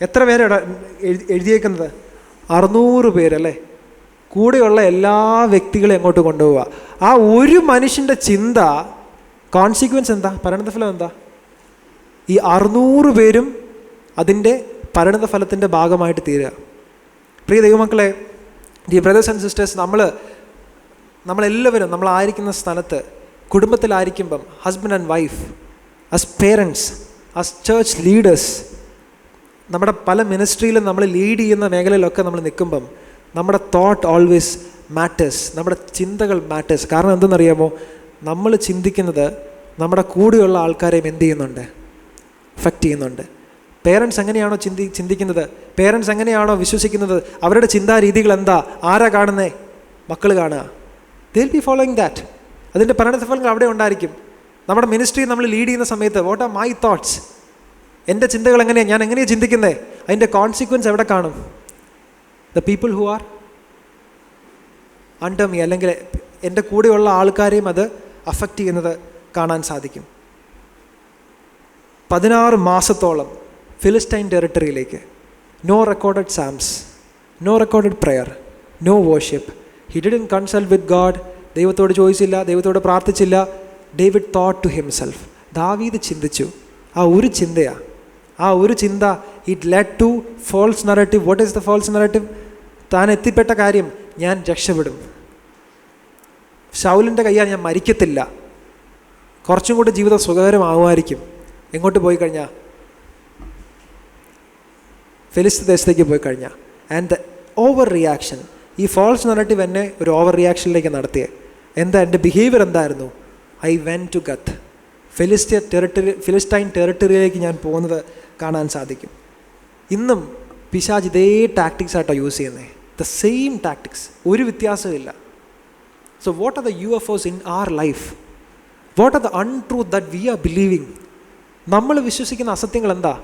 എത്ര പേരാണ് എഴുതിയേക്കുന്നത്? 600 പേരല്ലേ? കൂടെയുള്ള എല്ലാ വ്യക്തികളെയും അങ്ങോട്ട് കൊണ്ടുപോവുക. ആ ഒരു മനുഷ്യൻ്റെ ചിന്ത, കോൺസിക്വൻസ് എന്താ? പരിണതഫലം എന്താ? ഈ 600 പേരും അതിൻ്റെ പരിണതഫലത്തിൻ്റെ ഭാഗമായിട്ട് തീരുക. പ്രിയ ദൈവമക്കളെ, ഈ ബ്രദേഴ്സ് ആൻഡ് സിസ്റ്റേഴ്സ്, നമ്മളെല്ലാവരും നമ്മളായിരിക്കുന്ന സ്ഥലത്ത്, കുടുംബത്തിലായിരിക്കുമ്പം, husband and wife, as parents, as church leaders, നമ്മുടെ പല മിനിസ്ട്രിയിലും നമ്മൾ ലീഡ് ചെയ്യുന്ന മേഖലയിലൊക്കെ നമ്മൾ നിൽക്കുമ്പം നമ്മുടെ തോട്ട് ഓൾവേസ് മാറ്റേഴ്സ്, നമ്മുടെ ചിന്തകൾ മാറ്റേഴ്സ്. കാരണം എന്തെന്നറിയാമോ? നമ്മൾ ചിന്തിക്കുന്നത് നമ്മുടെ കൂടെയുള്ള ആൾക്കാരെയും എന്ത് ചെയ്യുന്നുണ്ട്? എഫക്റ്റ് ചെയ്യുന്നുണ്ട്. പേരൻസ് എങ്ങനെയാണോ ചിന്തിക്കുന്നത്, പേരൻസ് എങ്ങനെയാണോ വിശ്വസിക്കുന്നത്, അവരുടെ ചിന്താരീതികൾ എന്താ? ആരാ കാണുന്നേ? മക്കൾ കാണുക. They will be following that. അതിൻ്റെ പരിണതഫലങ്ങൾ അവിടെ ഉണ്ടായിരിക്കും. നമ്മുടെ മിനിസ്ട്രി നമ്മൾ ലീഡ് ചെയ്യുന്ന സമയത്ത്, വാട്ട് ആർ മൈ തോട്ട്സ്? എൻ്റെ ചിന്തകൾ എങ്ങനെയാണ്, ഞാൻ എങ്ങനെയാണ് ചിന്തിക്കുന്നത്? അതിൻ്റെ കോൺസിക്വൻസ് എവിടെ കാണും? The people who are under me, അല്ലെങ്കിൽ എൻ്റെ കൂടെയുള്ള ആൾക്കാരെയും അത് അഫക്റ്റ് ചെയ്യുന്നത് കാണാൻ സാധിക്കും. 16 മാസത്തോളം ഫിലിസ്റ്റൈൻ ടെറിട്ടറിയിലേക്ക്, no recorded psalms, no recorded prayer, no worship. He didn't consult with God. ദൈവത്തോട് ചോദിച്ചില്ല, ദൈവത്തോട് പ്രാർത്ഥിച്ചില്ല. David thought to himself. ദാവീദ് ചിന്തിച്ചു. ആ ഒരു ചിന്തയാണ്, ആ ഒരു ചിന്ത, it led to false narrative. What is the false narrative? താൻ എത്തിപ്പെട്ട കാര്യം, ഞാൻ രക്ഷപ്പെടും, ശൗലിൻ്റെ കയ്യാൽ ഞാൻ മരിക്കത്തില്ല, കുറച്ചും കൂടി ജീവിതം സുഖകരമാകുമായിരിക്കും. എങ്ങോട്ട് പോയി കഴിഞ്ഞാൽ? ഫെലിസ്ത്യ ദേശത്തേക്ക് പോയി കഴിഞ്ഞാൽ. ആൻഡ് ദ ഓവർ റിയാക്ഷൻ, ഈ ഫോൾസ് നറേറ്റീവ് എന്നെ ഒരു ഓവർ റിയാക്ഷനിലേക്ക് നടത്തിയേ. എന്താ എൻ്റെ ബിഹേവിയർ എന്തായിരുന്നു? I went to Gath. Philistine ടെറിട്ടറിയിലേക്ക് ഞാൻ പോകുന്നത് കാണാൻ സാധിക്കും. ഇന്നും പിശാച് ഇതേ ടാക്ടിക്സ് ആയിട്ടോ യൂസ് ചെയ്യുന്നത്, ദ സെയിം ടാക്ടിക്സ്, ഒരു വ്യത്യാസമില്ല. So what are the UFOs in our life? What are the untruth that we are believing? നമ്മൾ വിശ്വസിക്കുന്ന അസത്യങ്ങൾ എന്താ?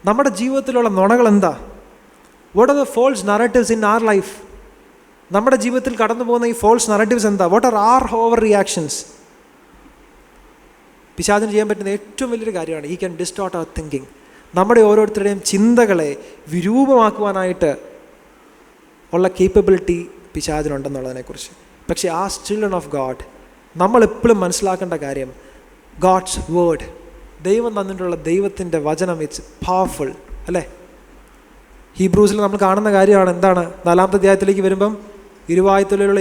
നമ്മുടെ ജീവിതത്തിലുള്ള നുണകൾ എന്താ? What are the false narratives in our life? നമ്മുടെ ജീവിതത്തിൽ കടന്നു പോകുന്ന ഈ ഫോൾസ് നറേറ്റീവ്സ് എന്താ? What are our over reactions? പിശാചിന് ചെയ്യാൻ പറ്റുന്ന ഏറ്റവും വലിയൊരു കാര്യമാണ്, he can distort our thinking. നമ്മുടെ ഓരോരുത്തരുടെയും ചിന്തകളെ വിരൂപമാക്കുവാനായിട്ട് ഉള്ള കേപ്പബിലിറ്റി പിശാചിനുണ്ടെന്നുള്ളതിനെക്കുറിച്ച്. പക്ഷേ ആ ചിൽഡ്രൻ ഓഫ് ഗാഡ്, നമ്മളെപ്പോഴും മനസ്സിലാക്കേണ്ട കാര്യം, ഗാഡ്സ് വേർഡ്, ദൈവം തന്നിട്ടുള്ള ദൈവത്തിൻ്റെ വചനം, ഇറ്റ്സ് പവർഫുൾ അല്ലേ? ഹീബ്രൂസിൽ നമ്മൾ കാണുന്ന കാര്യമാണ്. എന്താണ്? 4-ാമത്തെ അധ്യായത്തിലേക്ക് വരുമ്പം, ഇരുവായുത്തലുള്ള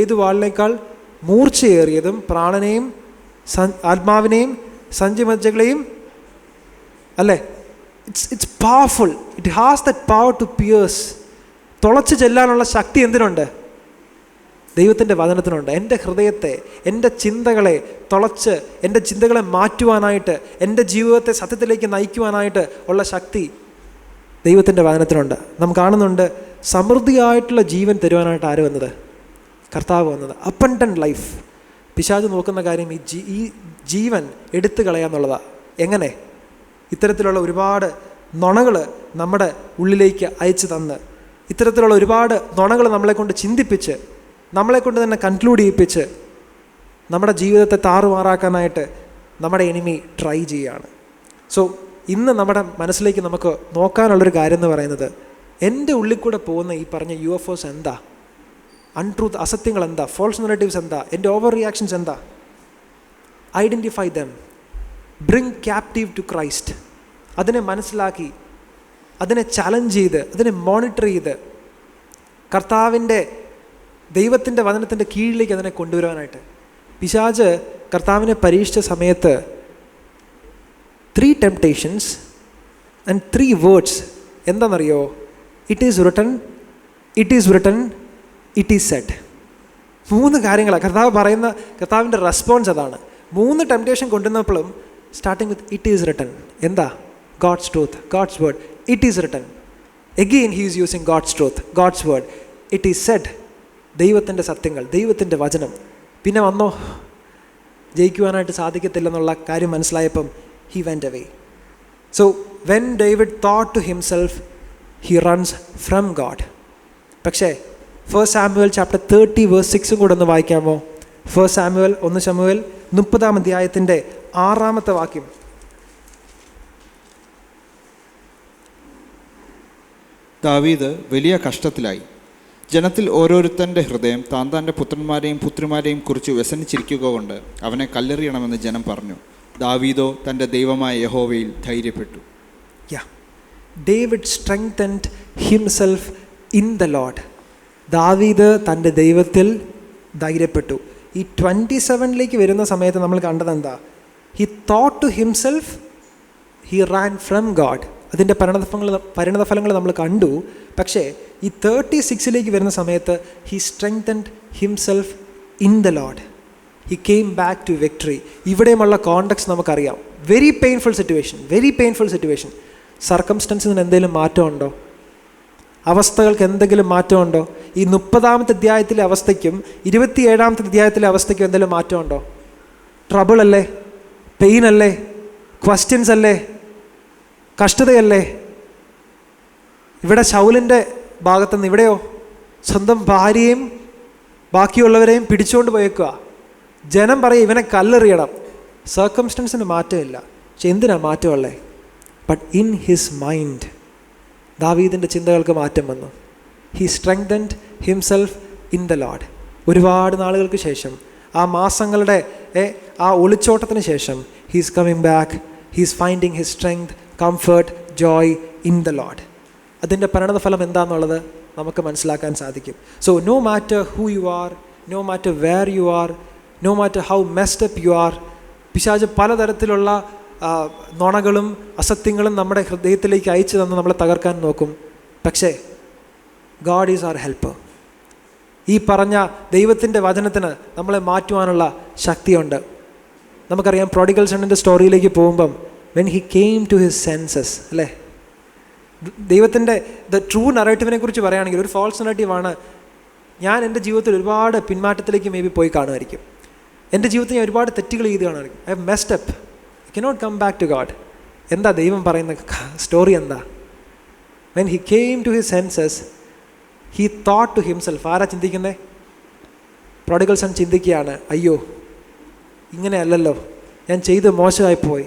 ഏതു വാളിനേക്കാൾ മൂർച്ചയേറിയതും പ്രാണനെയും ആത്മാവിനെയും സഞ്ചിമജ്ജകളെയും അല്ലേ? It's powerful. It has that power to pierce. തുളച്ച് ചെല്ലാനുള്ള ശക്തി എന്തിനുണ്ട്? ദൈവത്തിൻ്റെ വചനത്തിനുണ്ട്. എൻ്റെ ഹൃദയത്തെ, എൻ്റെ ചിന്തകളെ തുളച്ച്, എൻ്റെ ചിന്തകളെ മാറ്റുവാനായിട്ട്, എൻ്റെ ജീവിതത്തെ സത്യത്തിലേക്ക് നയിക്കുവാനായിട്ട് ഉള്ള ശക്തി ദൈവത്തിൻ്റെ വചനത്തിനുണ്ട്. നാം കാണുന്നുണ്ട്, സമൃദ്ധിയായിട്ടുള്ള ജീവൻ തരുവാനായിട്ട് ആര് വന്നത്? കർത്താവ് വന്നത്. Abundant life. പിശാച് നോക്കുന്ന കാര്യം ഈ ജീവൻ എടുത്തു കളയാന്നുള്ളതാണ്. എങ്ങനെ? ഇത്തരത്തിലുള്ള ഒരുപാട് നുണകൾ നമ്മുടെ ഉള്ളിലേക്ക് അയച്ചു തന്ന്, ഇത്തരത്തിലുള്ള ഒരുപാട് നുണകൾ നമ്മളെക്കൊണ്ട് ചിന്തിപ്പിച്ച്, നമ്മളെക്കൊണ്ട് തന്നെ കൺക്ലൂഡ് ചെയ്യിപ്പിച്ച് നമ്മുടെ ജീവിതത്തെ താറുമാറാക്കാനായിട്ട് നമ്മുടെ എനിമി ട്രൈ ചെയ്യുകയാണ്. സോ ഇന്ന് നമ്മുടെ മനസ്സിലേക്ക് നമുക്ക് നോക്കാനുള്ളൊരു കാര്യം എന്ന് പറയുന്നത്, എൻ്റെ ഉള്ളിൽ കൂടെ പോകുന്ന ഈ പറഞ്ഞ UFOs എന്താ? അൺട്രൂത്ത്, അസത്യങ്ങൾ എന്താ? ഫോൾസ് നറേറ്റീവ്സ് എന്താ? എൻ്റെ ഓവർ റിയാക്ഷൻസ് എന്താ? Identify them, bring captive to Christ. അതിനെ മനസ്സിലാക്കി, അതിനെ ചലഞ്ച് ചെയ്ത്, അതിനെ മോണിറ്റർ ചെയ്ത് കർത്താവിൻ്റെ ദൈവത്തിൻ്റെ വചനത്തിൻ്റെ കീഴിലേക്ക് അതിനെ കൊണ്ടുവരാനായിട്ട്. പിശാച് കർത്താവിനെ പരീക്ഷിച്ച സമയത്ത് 3 temptations and 3 words എന്താണെന്നറിയോ? It is written, it is written, it is said. 3 കാര്യങ്ങളാണ് കർത്താവ് പറയുന്ന. കർത്താവിൻ്റെ റെസ്പോൺസ് അതാണ്. 3 ടെംപ്റ്റേഷൻ കൊണ്ടുവന്നപ്പോഴും starting with it is written. എന്താ? God's truth, God's word. It is written. Again he is using God's truth, God's word. It is said. ദൈവത്തിൻ്റെ സത്യങ്ങൾ, ദൈവത്തിൻ്റെ വചനം. പിന്നെ വന്നോ, ജയിക്കുവാനായിട്ട് സാധിക്കത്തില്ലെന്നുള്ള കാര്യം മനസ്സിലായപ്പം he went away. So when David thought to himself, he runs from God. പക്ഷേ 1 സാമുവേൽ ചാപ്റ്റർ 30 വേഴ്സ് 6 കൂടെ ഒന്ന് വായിക്കാമോ? 1 സാമുവേൽ 30 അധ്യായത്തിൻ്റെ 6 വാക്യം. ദാവീദ് വലിയ കഷ്ടത്തിലായി. ജനത്തിൽ ഓരോരുത്തൻ്റെ ഹൃദയം താൻ്റെ പുത്രന്മാരെയും പുത്രിമാരെയും കുറിച്ച് വ്യസനിച്ചിരിക്കുക കൊണ്ട് അവനെ കല്ലെറിയണമെന്ന് ജനം പറഞ്ഞു. ദാവീദോ തൻ്റെ ദൈവമായ യഹോവയിൽ ധൈര്യപ്പെട്ടു. David strengthened himself in the Lord. ദാവീദ് തൻ്റെ ദൈവത്തിൽ ധൈര്യപ്പെട്ടു. ഈ 27 വരുന്ന സമയത്ത് നമ്മൾ കണ്ടത് എന്താ? He thought to himself, he ran from God. അതിൻ്റെ പരിണതഫലങ്ങൾ നമ്മൾ കണ്ടു. പക്ഷേ ഈ 36 വരുന്ന സമയത്ത് he strengthened himself in the Lord. He came back to victory. ഇവിടെയുമുള്ള കോണ്ടെക്സ്റ്റ് നമുക്കറിയാം. Very painful situation. സർക്കംസ്റ്റൻസിന് എന്തെങ്കിലും മാറ്റമുണ്ടോ? അവസ്ഥകൾക്ക് എന്തെങ്കിലും മാറ്റമുണ്ടോ? ഈ 30 അധ്യായത്തിലെ അവസ്ഥയ്ക്കും 27 അധ്യായത്തിലെ അവസ്ഥയ്ക്കും എന്തെങ്കിലും മാറ്റമുണ്ടോ? ട്രബിൾ അല്ലേ? പെയിൻ അല്ലേ? ക്വസ്റ്റ്യൻസ് അല്ലേ? കഷ്ടതയല്ലേ? ഇവിടെ ശൗലിൻ്റെ ഭാഗത്തുനിന്ന് ഇവിടെയോ സ്വന്തം ഭാര്യയും ബാക്കിയുള്ളവരെയും പിടിച്ചുകൊണ്ട് പോയേക്കുക. ജനം പറയും ഇവനെ കല്ലെറിയണം. സർക്കംസ്റ്റൻസിന് മാറ്റമില്ല. പക്ഷെ എന്തിനാ മാറ്റമുള്ളേ? ബട്ട് ഇൻ ഹിസ് മൈൻഡ് ദാവീദിൻ്റെ ചിന്തകൾക്ക് മാറ്റം വന്നു. He strengthened himself in the lord. ഒരുപാട് നാളുകൾക്ക് ശേഷം, ആ മാസങ്ങളുടെ ആ ഒളിച്ചോട്ടത്തിന് ശേഷം, he's coming back. He's finding his strength, comfort, joy in the lord. അതിൻ്റെ പരിണതഫലം എന്താണെന്നുള്ളത് നമുക്ക് മനസ്സിലാക്കാൻ സാധിക്കും. So no matter who you are, no matter where you are, no matter how messed up you are, പിശാച് പലതരത്തിലുള്ള നുണകളും അസത്യങ്ങളും നമ്മുടെ ഹൃദയത്തിലേക്ക് അയച്ചു തന്ന് നമ്മളെ തകർക്കാൻ നോക്കും. പക്ഷേ ഗാഡ് ഈസ് അവർ ഹെൽപ്പർ. ഈ പറഞ്ഞ ദൈവത്തിൻ്റെ വചനത്തിന് നമ്മളെ മാറ്റുവാനുള്ള ശക്തിയുണ്ട്. നമുക്കറിയാം, പ്രോഡിഗൽ സണ്ണിൻ്റെ സ്റ്റോറിയിലേക്ക് പോകുമ്പം when he came to his senses, അല്ലേ? ദൈവത്തിൻ്റെ ട്രൂ നറേറ്റീവിനെ കുറിച്ച് പറയുകയാണെങ്കിൽ ഒരു ഫാൾസ് നറേറ്റീവാണ്. ഞാൻ എൻ്റെ ജീവിതത്തിൽ ഒരുപാട് പിന്മാറ്റത്തിലേക്ക് മേ ബി പോയി കാണുമായിരിക്കും. എൻ്റെ ജീവിതത്തിൽ ഞാൻ ഒരുപാട് തെറ്റുകൾ ചെയ്ത് കാണുമായിരിക്കും. I have messed up, I cannot come back to God. എന്താ ദൈവം പറയുന്ന സ്റ്റോറി? എന്താ? When he came to his senses, he thought to himself. ആരാ ചിന്തിക്കുന്നത്? പ്രോഡിഗൽ സൺ ചിന്തിക്കുകയാണ്, അയ്യോ ഇങ്ങനെയല്ലല്ലോ, ഞാൻ ചെയ്ത് മോശമായിപ്പോയി,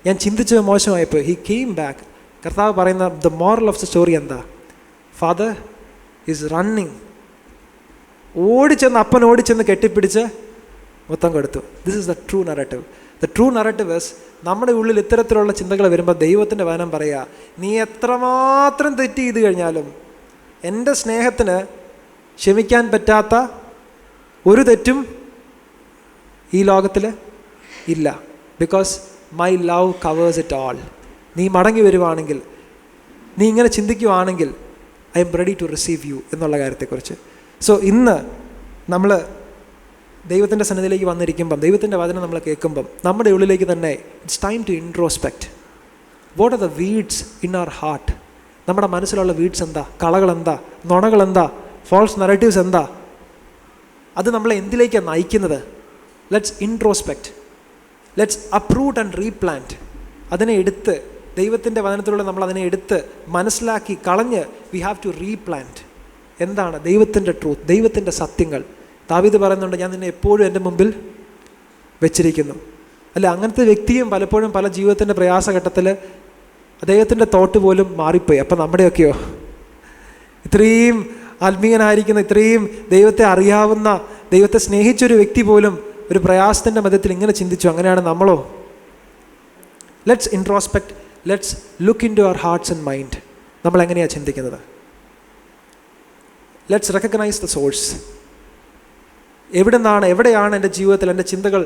ഞാൻ ചിന്തിച്ചത് മോശമായിപ്പോയി. He came back. കർത്താവ് പറയുന്ന the moral of the story എന്താ? Father is running. അപ്പൻ ഓടിച്ചെന്ന് കെട്ടിപ്പിടിച്ച് മൊത്തം കൊടുത്തു. This is the true narrative. The true narrative is, നമ്മുടെ ഉള്ളിൽ ഇത്തരത്തിലുള്ള ചിന്തകൾ വരുമ്പോൾ ദൈവത്തിൻ്റെ വചനം പറയുക, നീ എത്രമാത്രം തെറ്റ് ചെയ്ത് കഴിഞ്ഞാലും എൻ്റെ സ്നേഹത്തിന് ക്ഷമിക്കാൻ പറ്റാത്ത ഒരു തെറ്റും ഈ ലോകത്തിൽ ഇല്ല. Because my love covers it all. നീ മടങ്ങി വരുവാണെങ്കിൽ, നീ ഇങ്ങനെ ചിന്തിക്കുവാണെങ്കിൽ, I am ready to receive you എന്നുള്ള കാര്യത്തെക്കുറിച്ച്. സോ ഇന്ന് നമ്മൾ ദൈവത്തിൻ്റെ സന്നിധിയിലേക്ക് വന്നിരിക്കുമ്പം, ദൈവത്തിൻ്റെ വചനം നമ്മൾ കേൾക്കുമ്പം, നമ്മുടെ ഉള്ളിലേക്ക് തന്നെ it's time to introspect. What are the weeds in our heart? നമ്മുടെ മനസ്സിലുള്ള വീഡ്സ് എന്താ? കളകളെന്താ? നുണകളെന്താ? ഫാൾസ് നറേറ്റീവ്സ് എന്താ? അത് നമ്മളെ എന്തിലേക്കാണ് നയിക്കുന്നത്? Let's introspect. Let's uproot and replant. അതിനെ എടുത്ത്, ദൈവത്തിൻ്റെ വചനത്തിലൂടെ നമ്മൾ അതിനെ എടുത്ത് മനസ്സിലാക്കി കളഞ്ഞ് വി ഹാവ് ടു റീപ്ലാന്റ്. എന്താണ് ദൈവത്തിൻ്റെ ട്രൂത്ത്, ദൈവത്തിൻ്റെ സത്യങ്ങൾ? ദാവീദ് പറയുന്നുണ്ട്, ഞാൻ നിന്നെ എപ്പോഴും എൻ്റെ മുമ്പിൽ വെച്ചിരിക്കുന്നു. അല്ല, അങ്ങനത്തെ വ്യക്തിയും പലപ്പോഴും പല ജീവിതത്തിൻ്റെ പ്രയാസഘട്ടത്തിൽ അദ്ദേഹത്തിൻ്റെ തോട്ട് പോലും മാറിപ്പോയി. അപ്പം നമ്മുടെയൊക്കെയോ? ഇത്രയും ആത്മീയനായിരിക്കുന്ന, ഇത്രയും ദൈവത്തെ അറിയാവുന്ന, ദൈവത്തെ സ്നേഹിച്ചൊരു വ്യക്തി പോലും ഒരു പ്രയാസത്തിൻ്റെ മധ്യത്തിൽ ഇങ്ങനെ ചിന്തിച്ചു. അങ്ങനെയാണ് നമ്മളോ? Let's introspect. Let's look in to our hearts and mind. നമ്മൾ എങ്ങനെയാണ് ചിന്തിക്കുന്നത്? Let's recognise the source. എവിടെയാണ് എൻ്റെ ജീവിതത്തിൽ എൻ്റെ ചിന്തകൾ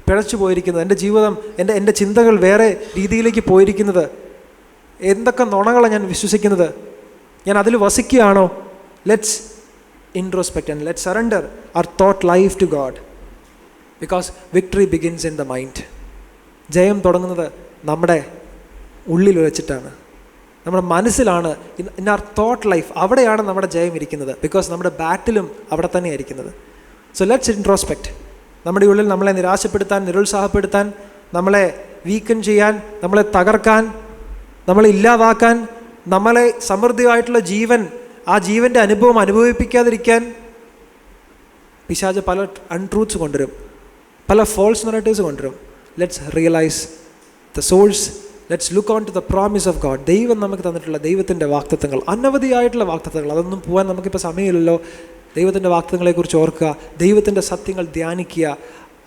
പിഴച്ചു പോയിരിക്കുന്നത്? എൻ്റെ ജീവിതം, എൻ്റെ ചിന്തകൾ വേറെ രീതിയിലേക്ക് പോയിരിക്കുന്നത്? എന്തൊക്കെ നുണകളാണ് ഞാൻ വിശ്വസിക്കുന്നത്? ഞാൻ അതിൽ വസിക്കുകയാണോ? Let's introspect and let's surrender our thought life to God. Because victory begins in the mind. ജയം തുടങ്ങുന്നത് നമ്മുടെ ഉള്ളിൽ വെച്ചിട്ടാണ്, നമ്മുടെ മനസ്സിലാണ്. ഇൻ ആർ തോട്ട് ലൈഫ്, അവിടെയാണ് നമ്മുടെ ജയം ഇരിക്കുന്നത്. ബിക്കോസ് നമ്മുടെ ബാറ്റിലും അവിടെ തന്നെയാണ് ഇരിക്കുന്നത്. So let's introspect. നമ്മുടെ ഉള്ളിൽ നമ്മളെ നിരാശപ്പെടുത്താൻ, നിരുത്സാഹപ്പെടുത്താൻ, നമ്മളെ വീക്കൻ ചെയ്യാൻ, നമ്മളെ തകർക്കാൻ, നമ്മളെ ഇല്ലാതാക്കാൻ, നമ്മളെ സമൃദ്ധിയായിട്ടുള്ള ജീവൻ, ആ ജീവൻ്റെ അനുഭവം അനുഭവിപ്പിക്കാതിരിക്കാൻ പിശാച് പല അൺട്രൂത്ത്സ് കൊണ്ടുവരും, പല ഫോൾസ് നറേറ്റീവ്സ് കൊണ്ടുവരും. Let's realize the source. Let's look on to the promise of God. ദൈവം നമുക്ക് തന്നിട്ടുള്ള ദൈവത്തിൻ്റെ വാഗ്ദത്തങ്ങൾ, അനവധിയായിട്ടുള്ള വാഗ്ദത്തങ്ങൾ. അതൊന്നും പോകാൻ നമുക്കിപ്പോൾ സമയമില്ലല്ലോ. ദൈവത്തിൻ്റെ വാഗ്ദത്തങ്ങളെക്കുറിച്ച് ഓർക്കുക, ദൈവത്തിൻ്റെ സത്യങ്ങൾ ധ്യാനിക്കുക,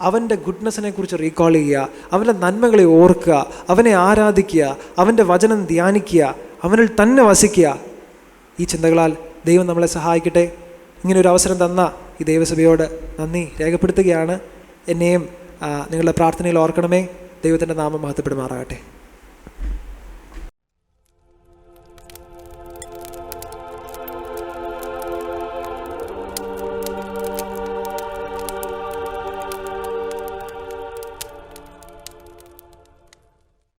അവൻ്റെ ഗുഡ്നെസ്സിനെ കുറിച്ച് റീകോൾ ചെയ്യുക, അവൻ്റെ നന്മകളെ ഓർക്കുക, അവനെ ആരാധിക്കുക, അവൻ്റെ വചനം ധ്യാനിക്കുക, അവനിൽ തന്നെ വസിക്കുക. ഈ ചിന്തകളാൽ ദൈവം നമ്മളെ സഹായിക്കട്ടെ. ഇങ്ങനൊരു അവസരം തന്ന ഈ ദൈവസഭയോട് നന്ദി രേഖപ്പെടുത്തുകയാണ്. എന്നെയും നിങ്ങളുടെ പ്രാർത്ഥനയിൽ ഓർക്കണമേ. ദൈവത്തിൻ്റെ നാമം മഹത്വപ്പെടുമാറാകട്ടെ.